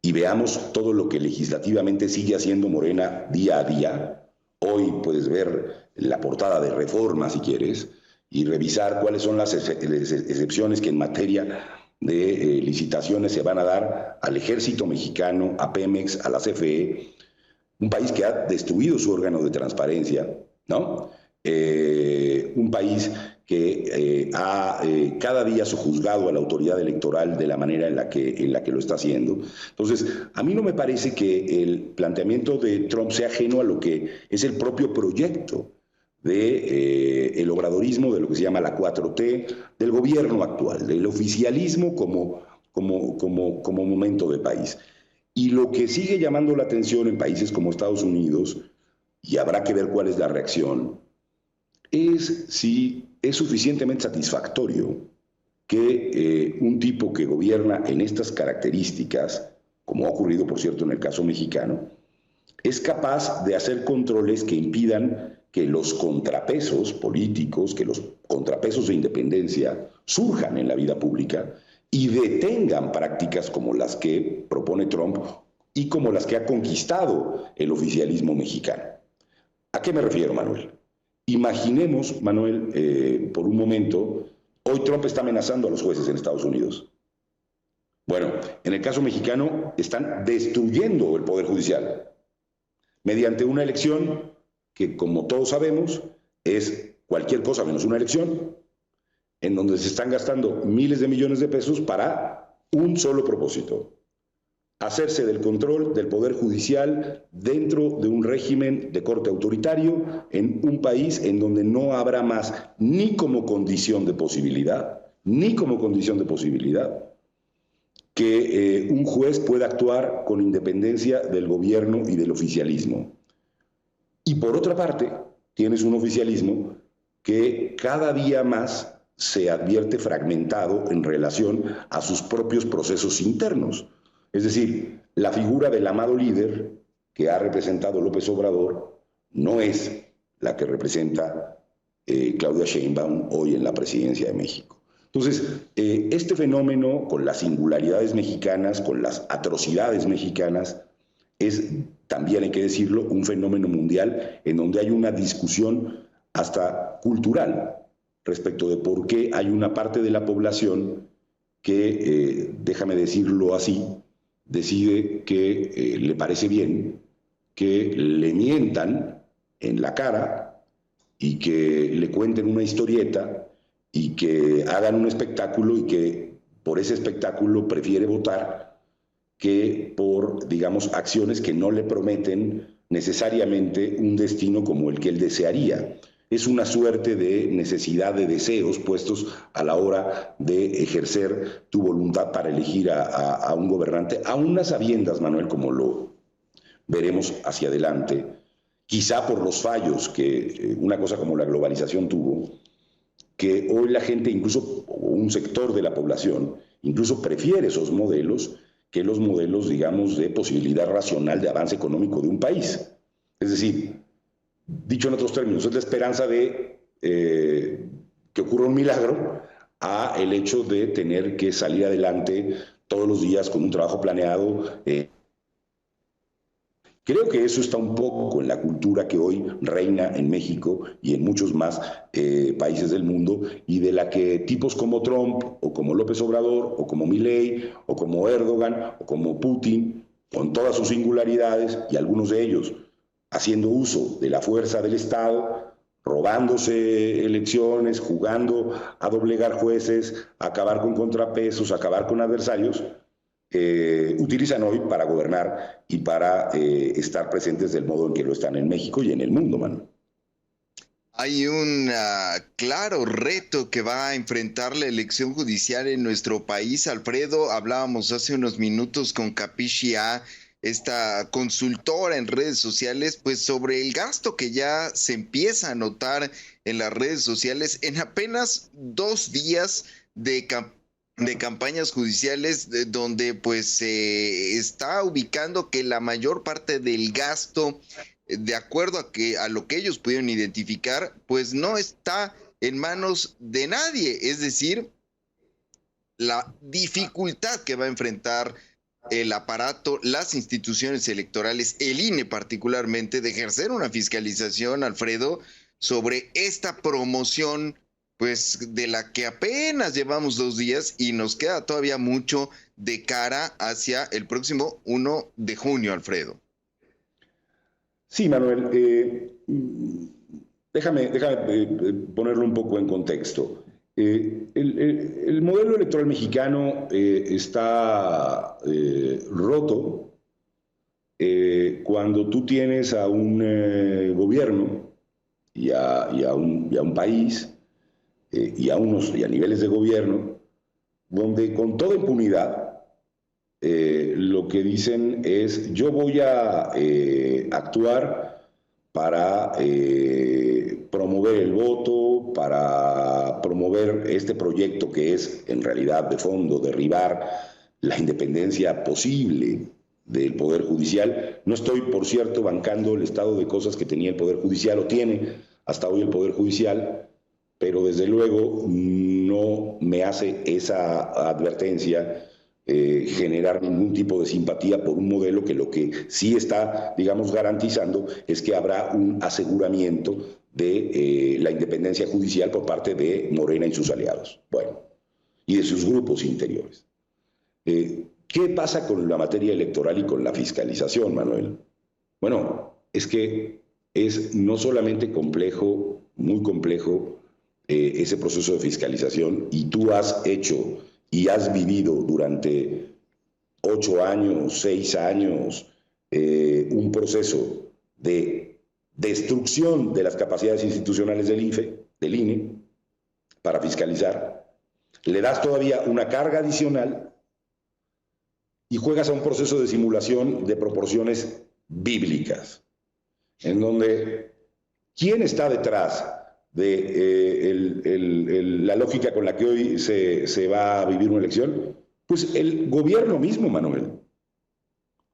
y veamos todo lo que legislativamente sigue haciendo Morena día a día. Hoy puedes ver la portada de Reforma, si quieres, y revisar cuáles son las excepciones que en materia de licitaciones se van a dar al Ejército Mexicano, a Pemex, a la CFE, un país que ha destruido su órgano de transparencia, ¿no? Un país que ha cada día sojuzgado a la autoridad electoral de la manera en la que lo está haciendo. Entonces, a mí no me parece que el planteamiento de Trump sea ajeno a lo que es el propio proyecto de el obradorismo, de lo que se llama la 4T, del gobierno actual, del oficialismo como momento de país. Y lo que sigue llamando la atención en países como Estados Unidos, y habrá que ver cuál es la reacción, es si es suficientemente satisfactorio que un tipo que gobierna en estas características, como ha ocurrido, por cierto, en el caso mexicano, es capaz de hacer controles que impidan que los contrapesos políticos, que los contrapesos de independencia surjan en la vida pública y detengan prácticas como las que propone Trump y como las que ha conquistado el oficialismo mexicano. ¿A qué me refiero, Manuel? Imaginemos, Manuel, por un momento, hoy Trump está amenazando a los jueces en Estados Unidos. Bueno, en el caso mexicano están destruyendo el Poder Judicial mediante una elección que, como todos sabemos, es cualquier cosa menos una elección, en donde se están gastando miles de millones de pesos para un solo propósito: hacerse del control del Poder Judicial dentro de un régimen de corte autoritario en un país en donde no habrá más ni como condición de posibilidad que un juez pueda actuar con independencia del gobierno y del oficialismo. Y por otra parte, tienes un oficialismo que cada día más se advierte fragmentado en relación a sus propios procesos internos. Es decir, la figura del amado líder que ha representado López Obrador no es la que representa Claudia Sheinbaum hoy en la presidencia de México. Entonces, este fenómeno, con las singularidades mexicanas, con las atrocidades mexicanas, es, también hay que decirlo, un fenómeno mundial en donde hay una discusión hasta cultural respecto de por qué hay una parte de la población que, déjame decirlo así, decide que le parece bien que le mientan en la cara y que le cuenten una historieta y que hagan un espectáculo y que por ese espectáculo prefiere votar que por, digamos, acciones que no le prometen necesariamente un destino como el que él desearía. Es una suerte de necesidad de deseos puestos a la hora de ejercer tu voluntad para elegir a un gobernante, a unas sabiendas, Manuel, como veremos hacia adelante, quizá por los fallos que una cosa como la globalización tuvo, que hoy la gente, incluso un sector de la población, incluso prefiere esos modelos que los modelos, digamos, de posibilidad racional de avance económico de un país. Es decir, dicho en otros términos, es la esperanza de que ocurra un milagro a el hecho de tener que salir adelante todos los días con un trabajo planeado. Creo que eso está un poco en la cultura que hoy reina en México y en muchos más países del mundo, y de la que tipos como Trump o como López Obrador o como Milei o como Erdogan o como Putin, con todas sus singularidades, y algunos de ellos haciendo uso de la fuerza del Estado, robándose elecciones, jugando a doblegar jueces, a acabar con contrapesos, a acabar con adversarios, utilizan hoy para gobernar y para estar presentes del modo en que lo están en México y en el mundo, Manuel. Hay un claro reto que va a enfrentar la elección judicial en nuestro país. Alfredo, hablábamos hace unos minutos con Capicia, esta consultora en redes sociales, pues sobre el gasto que ya se empieza a notar en las redes sociales en apenas 2 días de campañas judiciales, donde pues se está ubicando que la mayor parte del gasto, de acuerdo a lo que ellos pudieron identificar, pues no está en manos de nadie. Es decir, la dificultad que va a enfrentar el aparato, las instituciones electorales, el INE particularmente, de ejercer una fiscalización, Alfredo, sobre esta promoción, pues de la que apenas llevamos 2 días y nos queda todavía mucho de cara hacia el próximo 1 de junio, Alfredo. Sí, Manuel, déjame ponerlo un poco en contexto. El modelo electoral mexicano está roto cuando tú tienes a un gobierno y a un país y a niveles de gobierno donde con toda impunidad lo que dicen es: yo voy a actuar para promover el voto, para promover este proyecto que es en realidad de fondo derribar la independencia posible del Poder Judicial. No estoy, por cierto, bancando el estado de cosas que tenía el Poder Judicial o tiene hasta hoy el Poder Judicial, pero desde luego no me hace esa advertencia generar ningún tipo de simpatía por un modelo que lo que sí está, digamos, garantizando es que habrá un aseguramiento de la independencia judicial por parte de Morena y sus aliados, bueno, y de sus grupos interiores. ¿Qué pasa con la materia electoral y con la fiscalización, Manuel? Bueno, es que es no solamente complejo, muy complejo, ese proceso de fiscalización, y tú has hecho y has vivido durante 8 años, 6 años, un proceso de destrucción de las capacidades institucionales del INE, para fiscalizar. Le das todavía una carga adicional y juegas a un proceso de simulación de proporciones bíblicas, en donde ¿quién está detrás de la lógica con la que hoy se va a vivir una elección? Pues el gobierno mismo, Manuel.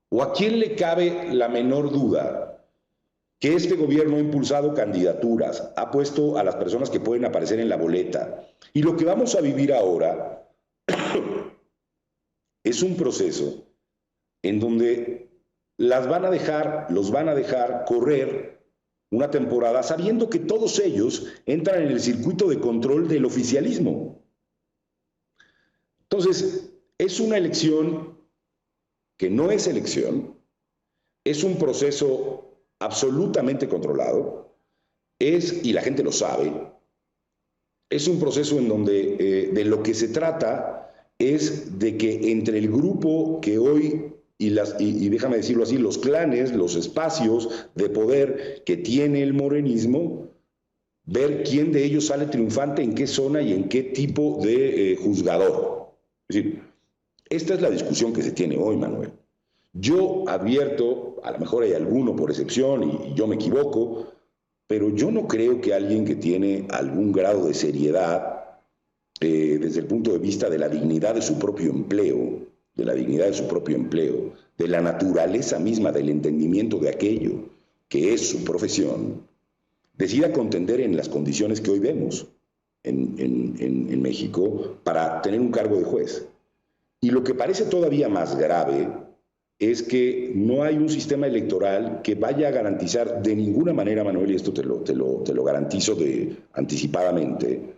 ¿O a quién le cabe la menor duda que este gobierno ha impulsado candidaturas, ha puesto a las personas que pueden aparecer en la boleta? Y lo que vamos a vivir ahora es un proceso en donde los van a dejar correr una temporada sabiendo que todos ellos entran en el circuito de control del oficialismo. Entonces, es una elección que no es elección, es un proceso absolutamente controlado, y la gente lo sabe, es un proceso en donde de lo que se trata es de que entre el grupo que hoy y déjame decirlo así, los clanes, los espacios de poder que tiene el morenismo, ver quién de ellos sale triunfante, en qué zona y en qué tipo de juzgador. Es decir, esta es la discusión que se tiene hoy, Manuel. Yo advierto, a lo mejor hay alguno por excepción y yo me equivoco, pero yo no creo que alguien que tiene algún grado de seriedad desde el punto de vista de la dignidad de su propio empleo, de la naturaleza misma del entendimiento de aquello que es su profesión, decida contender en las condiciones que hoy vemos en México para tener un cargo de juez. Y lo que parece todavía más grave es que no hay un sistema electoral que vaya a garantizar de ninguna manera, Manuel, y esto te lo garantizo anticipadamente,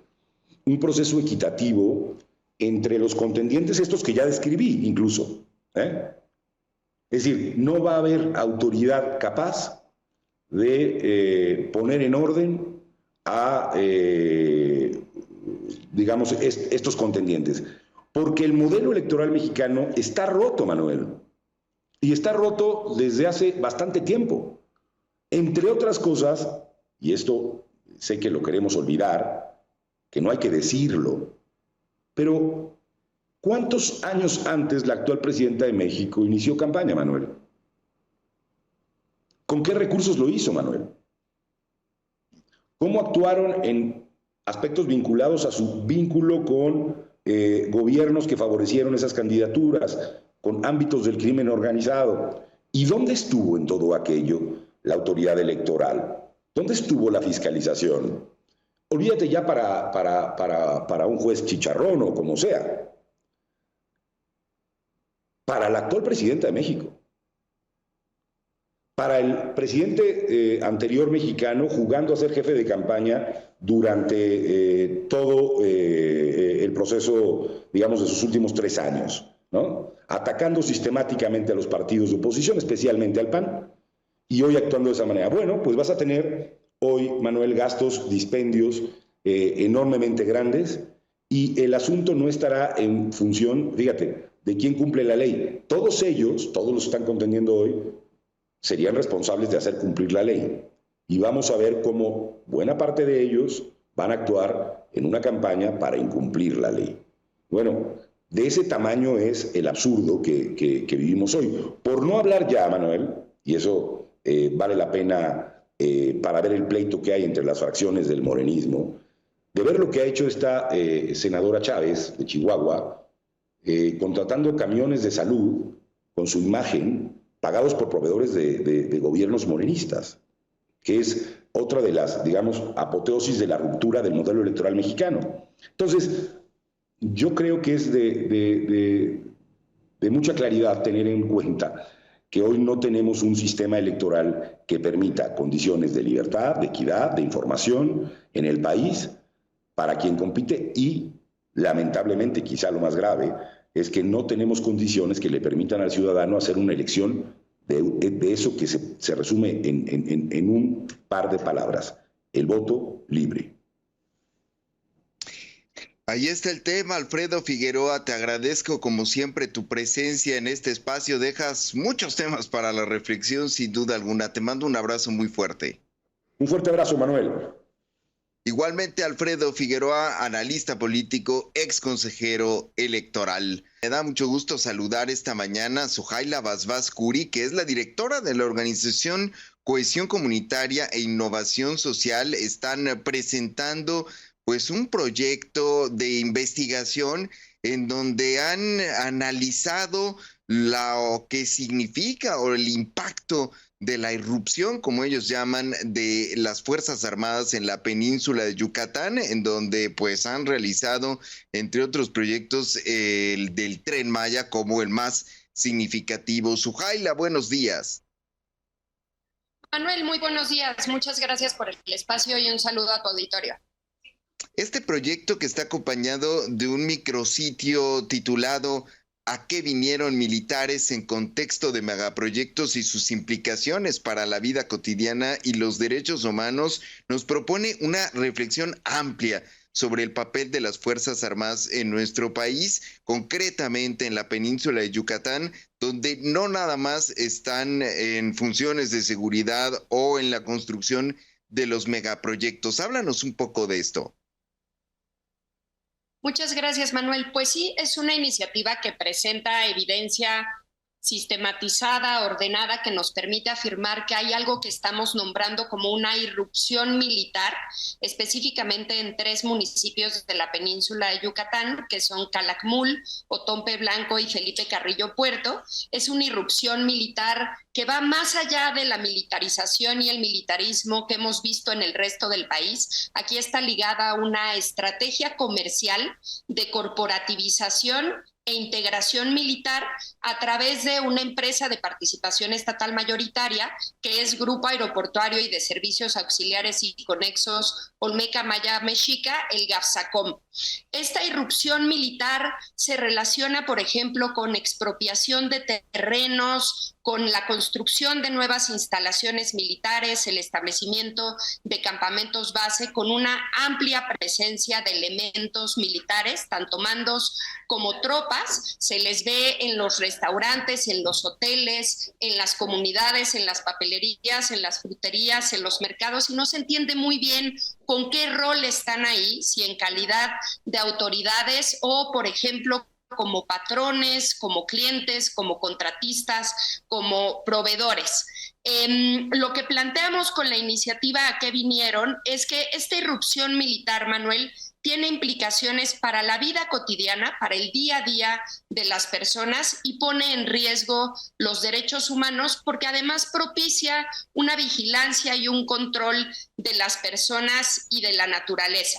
un proceso equitativo entre los contendientes estos que ya describí incluso. Es decir, no va a haber autoridad capaz de poner en orden a, digamos, estos contendientes. Porque el modelo electoral mexicano está roto, Manuel. Y está roto desde hace bastante tiempo. Entre otras cosas, y esto sé que lo queremos olvidar, que no hay que decirlo, pero ¿cuántos años antes la actual presidenta de México inició campaña, Manuel? ¿Con qué recursos lo hizo, Manuel? ¿Cómo actuaron en aspectos vinculados a su vínculo con gobiernos que favorecieron esas candidaturas, con ámbitos del crimen organizado? ¿Y dónde estuvo en todo aquello la autoridad electoral? ¿Dónde estuvo la fiscalización? Olvídate ya para un juez chicharrón o como sea. Para la actual presidenta de México. Para el presidente anterior mexicano jugando a ser jefe de campaña durante todo el proceso, digamos, de sus últimos 3 años, ¿no? Atacando sistemáticamente a los partidos de oposición, especialmente al PAN, y hoy actuando de esa manera. Bueno, pues vas a tener hoy, Manuel, gastos, dispendios enormemente grandes, y el asunto no estará en función, fíjate, de quién cumple la ley. Todos ellos, todos los que están contendiendo hoy, serían responsables de hacer cumplir la ley. Y vamos a ver cómo buena parte de ellos van a actuar en una campaña para incumplir la ley. Bueno, de ese tamaño es el absurdo que vivimos hoy. Por no hablar ya, Manuel, y eso vale la pena para ver el pleito que hay entre las fracciones del morenismo, de ver lo que ha hecho esta senadora Chávez de Chihuahua, contratando camiones de salud con su imagen, pagados por proveedores de gobiernos morenistas, que es otra de las, digamos, apoteosis de la ruptura del modelo electoral mexicano. Entonces, yo creo que es de mucha claridad tener en cuenta que hoy no tenemos un sistema electoral que permita condiciones de libertad, de equidad, de información en el país para quien compite y, lamentablemente, quizá lo más grave, es que no tenemos condiciones que le permitan al ciudadano hacer una elección de eso que se resume en un par de palabras: el voto libre. Ahí está el tema, Alfredo Figueroa, te agradezco como siempre tu presencia en este espacio, dejas muchos temas para la reflexión sin duda alguna, te mando un abrazo muy fuerte. Un fuerte abrazo, Manuel. Igualmente, Alfredo Figueroa, analista político, ex consejero electoral. Me da mucho gusto saludar esta mañana a Sohaila Basbás Curi, que es la directora de la organización Cohesión Comunitaria e Innovación Social. Están presentando pues un proyecto de investigación en donde han analizado lo que significa o el impacto de la irrupción, como ellos llaman, de las Fuerzas Armadas en la península de Yucatán, en donde pues han realizado, entre otros proyectos, el del Tren Maya como el más significativo. Sohaila, buenos días. Manuel, muy buenos días. Muchas gracias por el espacio y un saludo a tu auditorio. Este proyecto, que está acompañado de un micrositio titulado ¿A qué vinieron militares?, en contexto de megaproyectos y sus implicaciones para la vida cotidiana y los derechos humanos, nos propone una reflexión amplia sobre el papel de las Fuerzas Armadas en nuestro país, concretamente en la península de Yucatán, donde no nada más están en funciones de seguridad o en la construcción de los megaproyectos. Háblanos un poco de esto. Muchas gracias, Manuel. Pues sí, es una iniciativa que presenta evidencia sistematizada, ordenada, que nos permite afirmar que hay algo que estamos nombrando como una irrupción militar, específicamente en 3 municipios de la península de Yucatán, que son Calakmul, Otompe Blanco y Felipe Carrillo Puerto. Es una irrupción militar que va más allá de la militarización y el militarismo que hemos visto en el resto del país. Aquí está ligada a una estrategia comercial de corporativización e integración militar a través de una empresa de participación estatal mayoritaria, que es Grupo Aeroportuario y de Servicios Auxiliares y Conexos Olmeca Maya Mexica, el GAFSACOM. Esta irrupción militar se relaciona, por ejemplo, con expropiación de terrenos, con la construcción de nuevas instalaciones militares, el establecimiento de campamentos base, con una amplia presencia de elementos militares, tanto mandos como tropas. Se les ve en los restaurantes, en los hoteles, en las comunidades, en las papelerías, en las fruterías, en los mercados, y no se entiende muy bien con qué rol están ahí, si en calidad de autoridades o, por ejemplo, como patrones, como clientes, como contratistas, como proveedores. Lo que planteamos con la iniciativa A Qué Vinieron es que esta irrupción militar, Manuel, tiene implicaciones para la vida cotidiana, para el día a día de las personas, y pone en riesgo los derechos humanos porque además propicia una vigilancia y un control de las personas y de la naturaleza.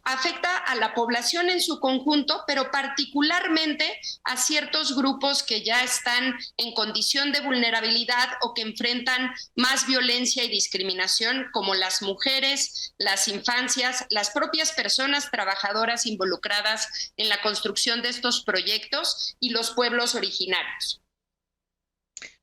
Afecta a la población en su conjunto, pero particularmente a ciertos grupos que ya están en condición de vulnerabilidad o que enfrentan más violencia y discriminación, como las mujeres, las infancias, las propias personas trabajadoras involucradas en la construcción de estos proyectos y los pueblos originarios.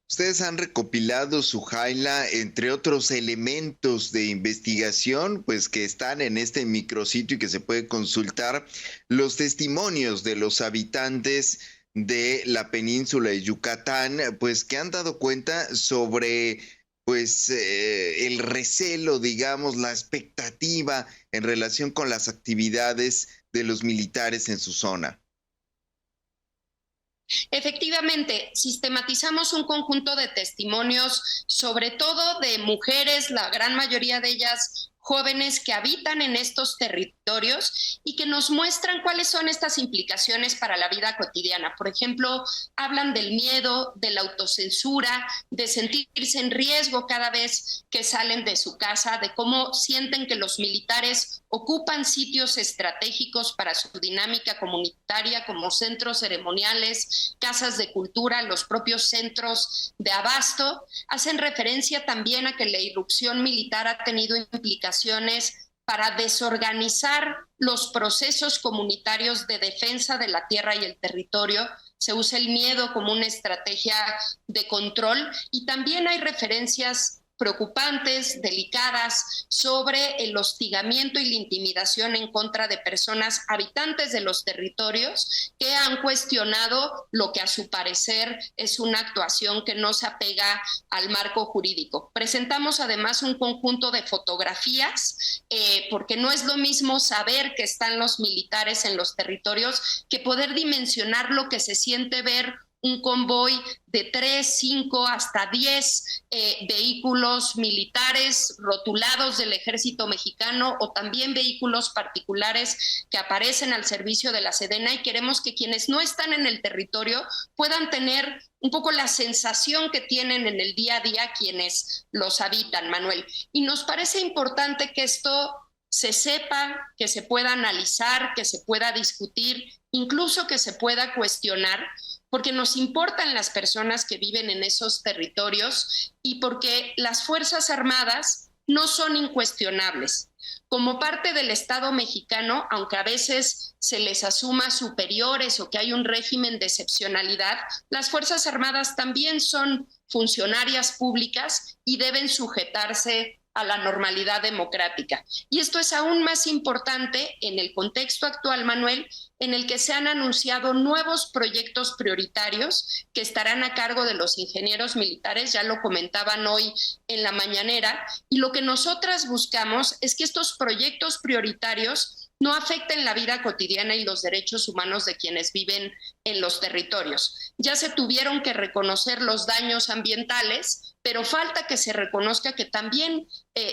Ustedes han recopilado, Suhaila, entre otros elementos de investigación, pues que están en este micrositio y que se puede consultar, los testimonios de los habitantes de la península de Yucatán, pues que han dado cuenta sobre pues el recelo, digamos, la expectativa en relación con las actividades de los militares en su zona. Efectivamente, sistematizamos un conjunto de testimonios, sobre todo de mujeres, la gran mayoría de ellas jóvenes que habitan en estos territorios y que nos muestran cuáles son estas implicaciones para la vida cotidiana. Por ejemplo, hablan del miedo, de la autocensura, de sentirse en riesgo cada vez que salen de su casa, de cómo sienten que los militares ocupan sitios estratégicos para su dinámica comunitaria, como centros ceremoniales, casas de cultura, los propios centros de abasto. Hacen referencia también a que la irrupción militar ha tenido implicaciones para desorganizar los procesos comunitarios de defensa de la tierra y el territorio. Se usa el miedo como una estrategia de control, y también hay referencias preocupantes, delicadas, sobre el hostigamiento y la intimidación en contra de personas habitantes de los territorios que han cuestionado lo que a su parecer es una actuación que no se apega al marco jurídico. Presentamos además un conjunto de fotografías, porque no es lo mismo saber que están los militares en los territorios que poder dimensionar lo que se siente ver un convoy de 3, 5, hasta 10 vehículos militares rotulados del Ejército Mexicano, o también vehículos particulares que aparecen al servicio de la Sedena, y queremos que quienes no están en el territorio puedan tener un poco la sensación que tienen en el día a día quienes los habitan, Manuel. Y nos parece importante que esto se sepa, que se pueda analizar, que se pueda discutir, incluso que se pueda cuestionar, porque nos importan las personas que viven en esos territorios y porque las Fuerzas Armadas no son incuestionables. Como parte del Estado mexicano, aunque a veces se les asuma superiores o que hay un régimen de excepcionalidad, las Fuerzas Armadas también son funcionarias públicas y deben sujetarse a la normalidad democrática. Y esto es aún más importante en el contexto actual, Manuel, en el que se han anunciado nuevos proyectos prioritarios que estarán a cargo de los ingenieros militares, ya lo comentaban hoy en la mañanera, y lo que nosotras buscamos es que estos proyectos prioritarios no afecten la vida cotidiana y los derechos humanos de quienes viven en los territorios. Ya se tuvieron que reconocer los daños ambientales, pero falta que se reconozca que también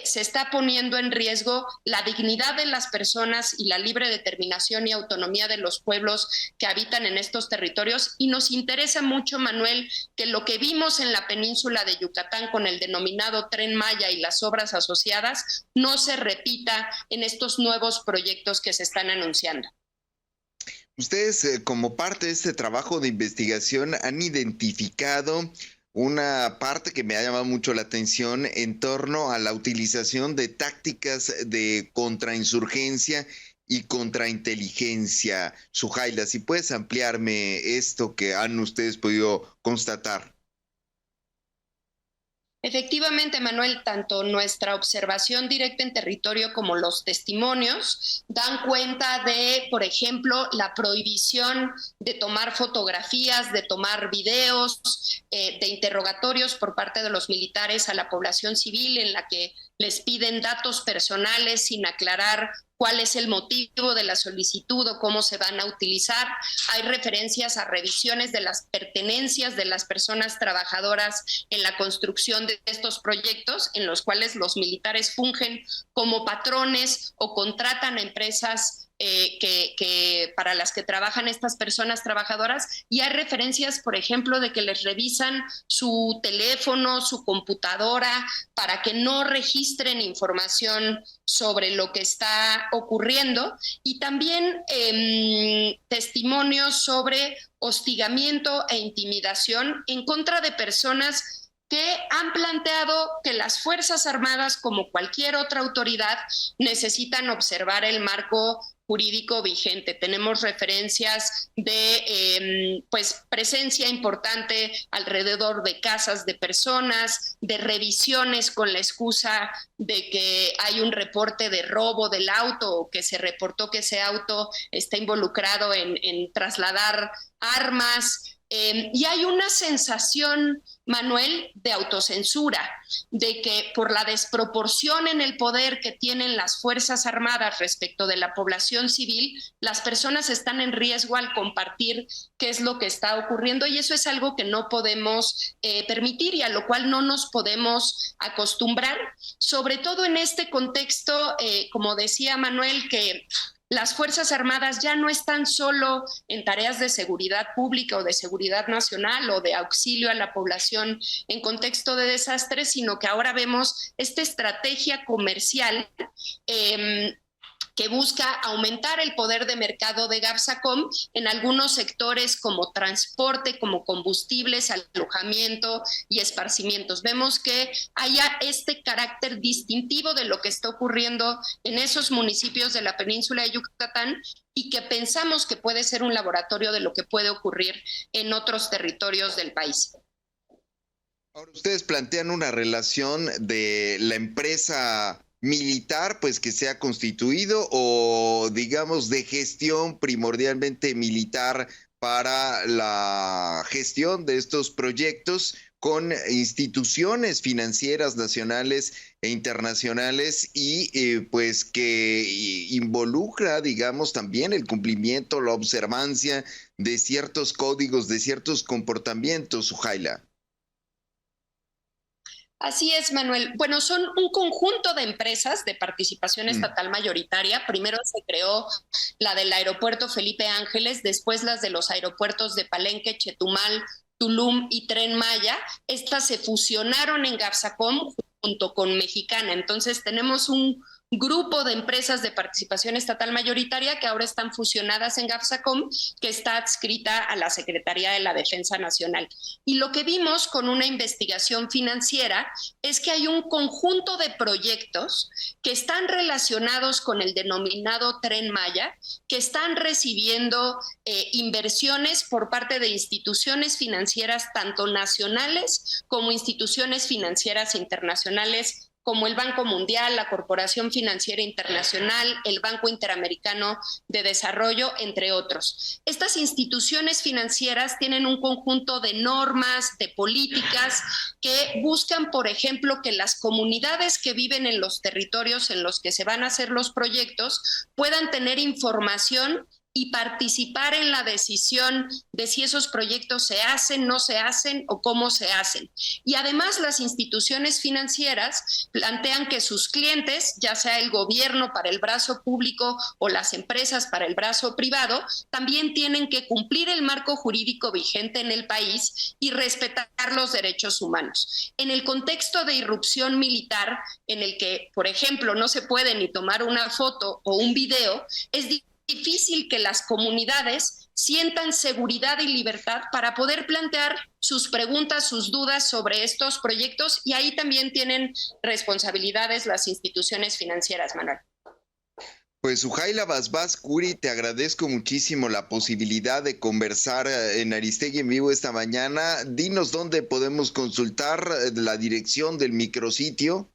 se está poniendo en riesgo la dignidad de las personas y la libre determinación y autonomía de los pueblos que habitan en estos territorios. Y nos interesa mucho, Manuel, que lo que vimos en la península de Yucatán con el denominado Tren Maya y las obras asociadas no se repita en estos nuevos proyectos que se están anunciando. Ustedes, como parte de este trabajo de investigación, han identificado una parte que me ha llamado mucho la atención en torno a la utilización de tácticas de contrainsurgencia y contrainteligencia. Sohaila, si puedes ampliarme esto que han ustedes podido constatar. Efectivamente, Manuel, tanto nuestra observación directa en territorio como los testimonios dan cuenta de, por ejemplo, la prohibición de tomar fotografías, de tomar videos, de interrogatorios por parte de los militares a la población civil, en la que les piden datos personales sin aclarar cuál es el motivo de la solicitud o cómo se van a utilizar. Hay referencias a revisiones de las pertenencias de las personas trabajadoras en la construcción de estos proyectos, en los cuales los militares fungen como patrones o contratan a empresas para las que trabajan estas personas trabajadoras, y hay referencias, por ejemplo, de que les revisan su teléfono, su computadora, para que no registren información sobre lo que está ocurriendo, y también testimonios sobre hostigamiento e intimidación en contra de personas que han planteado que las Fuerzas Armadas, como cualquier otra autoridad, necesitan observar el marco jurídico vigente. Tenemos referencias de presencia importante alrededor de casas de personas, de revisiones con la excusa de que hay un reporte de robo del auto o que se reportó que ese auto está involucrado en trasladar armas. Y hay una sensación, Manuel, de autocensura, de que por la desproporción en el poder que tienen las Fuerzas Armadas respecto de la población civil, las personas están en riesgo al compartir qué es lo que está ocurriendo, y eso es algo que no podemos permitir y a lo cual no nos podemos acostumbrar, sobre todo en este contexto, como decía Manuel, que las Fuerzas Armadas ya no están solo en tareas de seguridad pública o de seguridad nacional o de auxilio a la población en contexto de desastres, sino que ahora vemos esta estrategia comercial que busca aumentar el poder de mercado de Gabsacom en algunos sectores como transporte, como combustibles, alojamiento y esparcimientos. Vemos que haya este carácter distintivo de lo que está ocurriendo en esos municipios de la península de Yucatán y que pensamos que puede ser un laboratorio de lo que puede ocurrir en otros territorios del país. Ahora, ustedes plantean una relación de la empresa militar, pues que se ha constituido, o digamos de gestión primordialmente militar para la gestión de estos proyectos, con instituciones financieras nacionales e internacionales y pues que involucra, digamos, también el cumplimiento, la observancia de ciertos códigos, de ciertos comportamientos, Sohaila. Así es, Manuel. Bueno, son un conjunto de empresas de participación estatal mayoritaria. Primero se creó la del aeropuerto Felipe Ángeles, después las de los aeropuertos de Palenque, Chetumal, Tulum y Tren Maya. Estas se fusionaron en Gabsacom junto con Mexicana. Entonces tenemos un grupo de empresas de participación estatal mayoritaria que ahora están fusionadas en Gabsacom, que está adscrita a la Secretaría de la Defensa Nacional. Y lo que vimos con una investigación financiera es que hay un conjunto de proyectos que están relacionados con el denominado Tren Maya, que están recibiendo inversiones por parte de instituciones financieras tanto nacionales como instituciones financieras internacionales como el Banco Mundial, la Corporación Financiera Internacional, el Banco Interamericano de Desarrollo, entre otros. Estas instituciones financieras tienen un conjunto de normas, de políticas que buscan, por ejemplo, que las comunidades que viven en los territorios en los que se van a hacer los proyectos puedan tener información y participar en la decisión de si esos proyectos se hacen, no se hacen o cómo se hacen. Y además las instituciones financieras plantean que sus clientes, ya sea el gobierno para el brazo público o las empresas para el brazo privado, también tienen que cumplir el marco jurídico vigente en el país y respetar los derechos humanos. En el contexto de irrupción militar, en el que, por ejemplo, no se puede ni tomar una foto o un video, es difícil que las comunidades sientan seguridad y libertad para poder plantear sus preguntas, sus dudas sobre estos proyectos, y ahí también tienen responsabilidades las instituciones financieras, Manuel. Pues Suhaila Basbás Curi, te agradezco muchísimo la posibilidad de conversar en Aristegui en Vivo esta mañana. Dinos dónde podemos consultar la dirección del micrositio.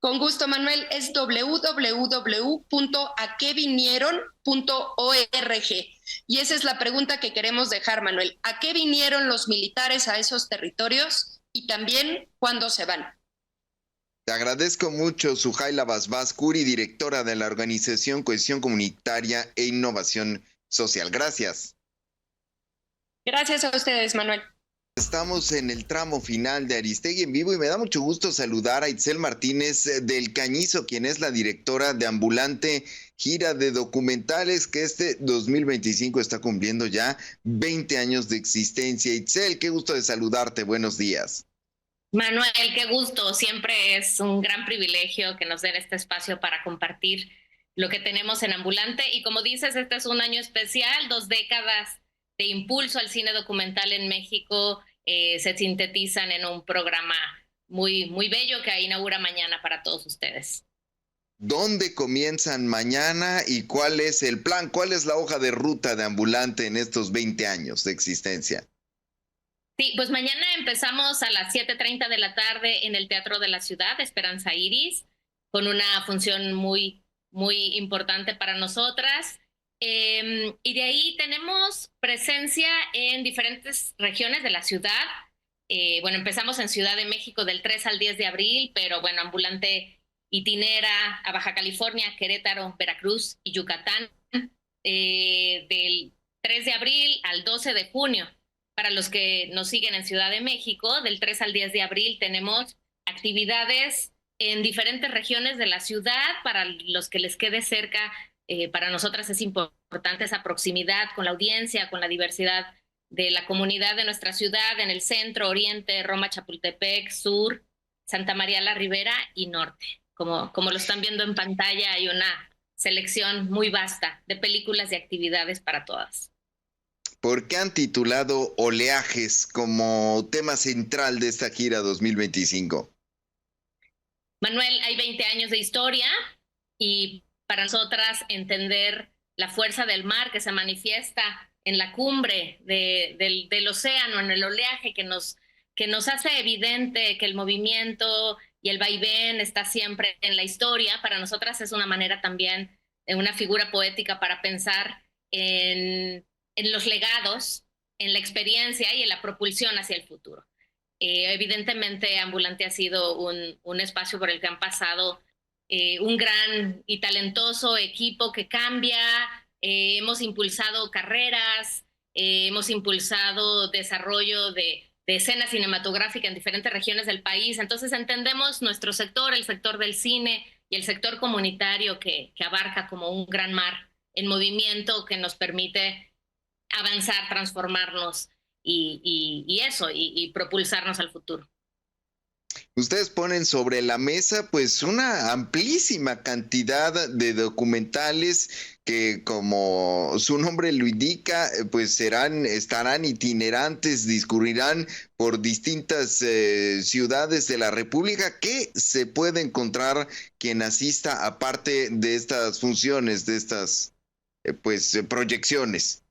Con gusto, Manuel, es www.aquevinieron.org. Y esa es la pregunta que queremos dejar, Manuel. ¿A qué vinieron los militares a esos territorios? Y también, ¿cuándo se van? Te agradezco mucho, Suhaila Basbás Curi, directora de la Organización Cohesión Comunitaria e Innovación Social. Gracias. Gracias a ustedes, Manuel. Estamos en el tramo final de Aristegui en Vivo y me da mucho gusto saludar a Itzel Martínez del Cañizo, quien es la directora de Ambulante Gira de Documentales, que este 2025 está cumpliendo ya 20 años de existencia. Itzel, qué gusto de saludarte. Buenos días. Manuel, qué gusto. Siempre es un gran privilegio que nos den este espacio para compartir lo que tenemos en Ambulante. Y como dices, este es un año especial, 2 décadas de impulso al cine documental en México se sintetizan en un programa muy, muy bello que inaugura mañana para todos ustedes. ¿Dónde comienzan mañana y cuál es el plan? ¿Cuál es la hoja de ruta de Ambulante en estos 20 años de existencia? Sí, pues mañana empezamos a las 7:30 de la tarde en el Teatro de la Ciudad, Esperanza Iris, con una función muy, muy importante para nosotras. Y de ahí tenemos presencia en diferentes regiones de la ciudad. Bueno, empezamos en Ciudad de México del 3 al 10 de abril, pero bueno, Ambulante itinera a Baja California, Querétaro, Veracruz y Yucatán del 3 de abril al 12 de junio. Para los que nos siguen en Ciudad de México, del 3 al 10 de abril tenemos actividades en diferentes regiones de la ciudad. Para los que les quede cerca, para nosotras es importante esa proximidad con la audiencia, con la diversidad de la comunidad de nuestra ciudad, en el centro, oriente, Roma, Chapultepec, sur, Santa María la Ribera y norte. Como lo están viendo en pantalla, hay una selección muy vasta de películas y actividades para todas. ¿Por qué han titulado Oleajes como tema central de esta gira 2025? Manuel, hay 20 años de historia y para nosotras entender la fuerza del mar que se manifiesta en la cumbre del océano, en el oleaje, que nos hace evidente que el movimiento y el vaivén está siempre en la historia. Para nosotras es una manera también, una figura poética para pensar en los legados, en la experiencia y en la propulsión hacia el futuro. Evidentemente, Ambulante ha sido un espacio por el que han pasado un gran y talentoso equipo que cambia. Hemos impulsado carreras, hemos impulsado desarrollo de escena cinematográfica en diferentes regiones del país. Entonces entendemos nuestro sector, el sector del cine y el sector comunitario que abarca como un gran mar en movimiento que nos permite avanzar, transformarnos y propulsarnos al futuro. Ustedes ponen sobre la mesa pues una amplísima cantidad de documentales que, como su nombre lo indica, pues estarán itinerantes, discurrirán por distintas ciudades de la República. ¿Qué se puede encontrar quien asista aparte de estas funciones, de estas proyecciones?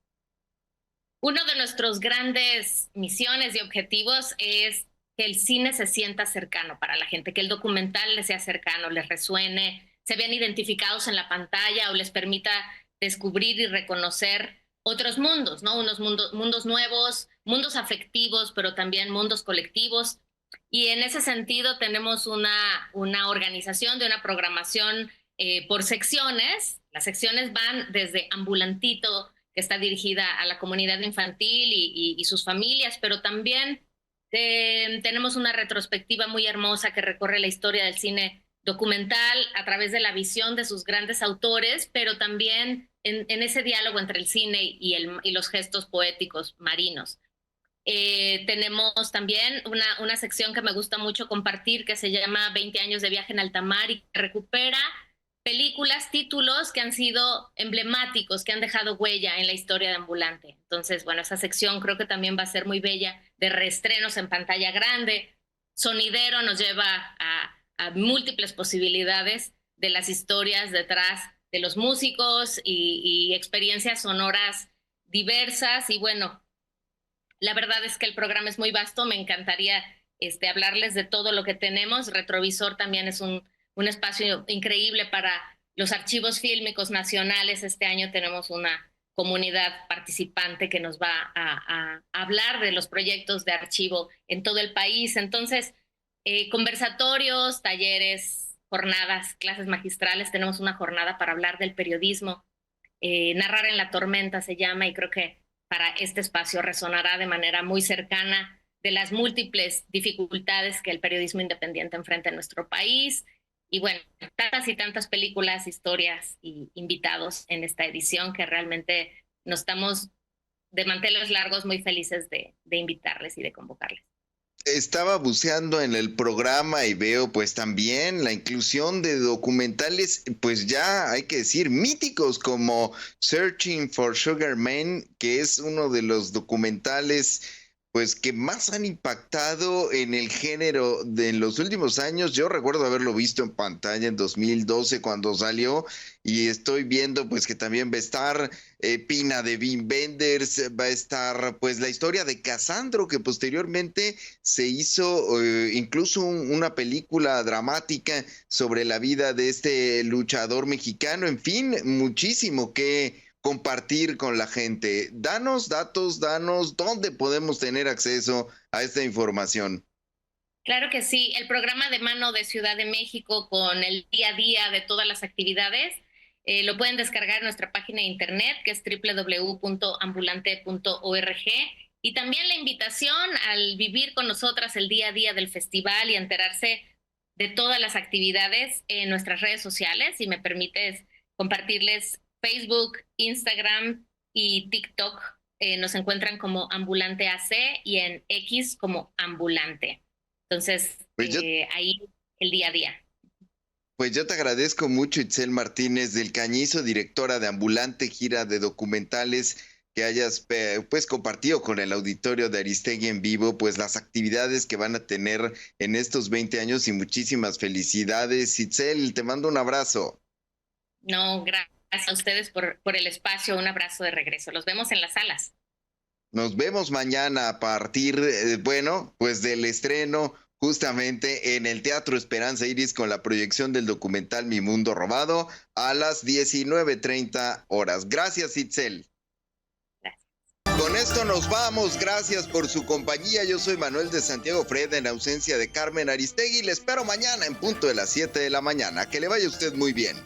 Uno de nuestros grandes misiones y objetivos es que el cine se sienta cercano para la gente, que el documental les sea cercano, les resuene, se vean identificados en la pantalla o les permita descubrir y reconocer otros mundos, ¿no? Unos mundos nuevos, mundos afectivos, pero también mundos colectivos. Y en ese sentido tenemos una organización de una programación por secciones. Las secciones van desde Ambulantito, que está dirigida a la comunidad infantil y sus familias, pero también tenemos una retrospectiva muy hermosa que recorre la historia del cine documental a través de la visión de sus grandes autores, pero también en ese diálogo entre el cine y los gestos poéticos marinos. Tenemos también una sección que me gusta mucho compartir que se llama 20 años de viaje en alta mar y que recupera películas, títulos que han sido emblemáticos, que han dejado huella en la historia de Ambulante. Entonces, bueno, esa sección creo que también va a ser muy bella, de reestrenos en pantalla grande. Sonidero nos lleva a múltiples posibilidades de las historias detrás de los músicos y experiencias sonoras diversas. Y bueno, la verdad es que el programa es muy vasto, me encantaría hablarles de todo lo que tenemos. Retrovisor también es un espacio increíble para los archivos fílmicos nacionales. Este año tenemos una comunidad participante que nos va a hablar de los proyectos de archivo en todo el país. Entonces, conversatorios, talleres, jornadas, clases magistrales. Tenemos una jornada para hablar del periodismo. Narrar en la tormenta se llama, y creo que para este espacio resonará de manera muy cercana de las múltiples dificultades que el periodismo independiente enfrenta en nuestro país. Y bueno, tantas y tantas películas, historias y invitados en esta edición que realmente nos estamos de manteles largos muy felices de invitarles y de convocarles. Estaba buceando en el programa y veo pues también la inclusión de documentales, pues ya hay que decir míticos, como Searching for Sugar Man, que es uno de los documentales pues que más han impactado en el género de los últimos años. Yo recuerdo haberlo visto en pantalla en 2012 cuando salió, y estoy viendo pues que también va a estar Pina de Wim Wenders, va a estar pues la historia de Casandro, que posteriormente se hizo incluso una película dramática sobre la vida de este luchador mexicano. En fin, muchísimo que compartir con la gente. Danos datos, danos dónde podemos tener acceso a esta información. Claro que sí, el programa de mano de Ciudad de México con el día a día de todas las actividades lo pueden descargar en nuestra página de internet, que es www.ambulante.org, y también la invitación al vivir con nosotras el día a día del festival y enterarse de todas las actividades en nuestras redes sociales. Si me permites compartirles Facebook, Instagram y TikTok, nos encuentran como Ambulante AC y en X como Ambulante. Entonces, pues ahí el día a día. Pues yo te agradezco mucho, Itzel Martínez del Cañizo, directora de Ambulante, gira de documentales, que hayas pues compartido con el auditorio de Aristegui en vivo pues las actividades que van a tener en estos 20 años, y muchísimas felicidades. Itzel, te mando un abrazo. No, gracias a ustedes por el espacio, un abrazo de regreso. Los vemos en las salas. Nos vemos mañana a partir, pues del estreno justamente en el Teatro Esperanza Iris con la proyección del documental Mi Mundo Robado a las 19:30 horas. Gracias, Itzel. Gracias. Con esto nos vamos. Gracias por su compañía. Yo soy Manuel de Santiago Fred, en ausencia de Carmen Aristegui. Le espero mañana en punto de las 7 de la mañana. Que le vaya usted muy bien.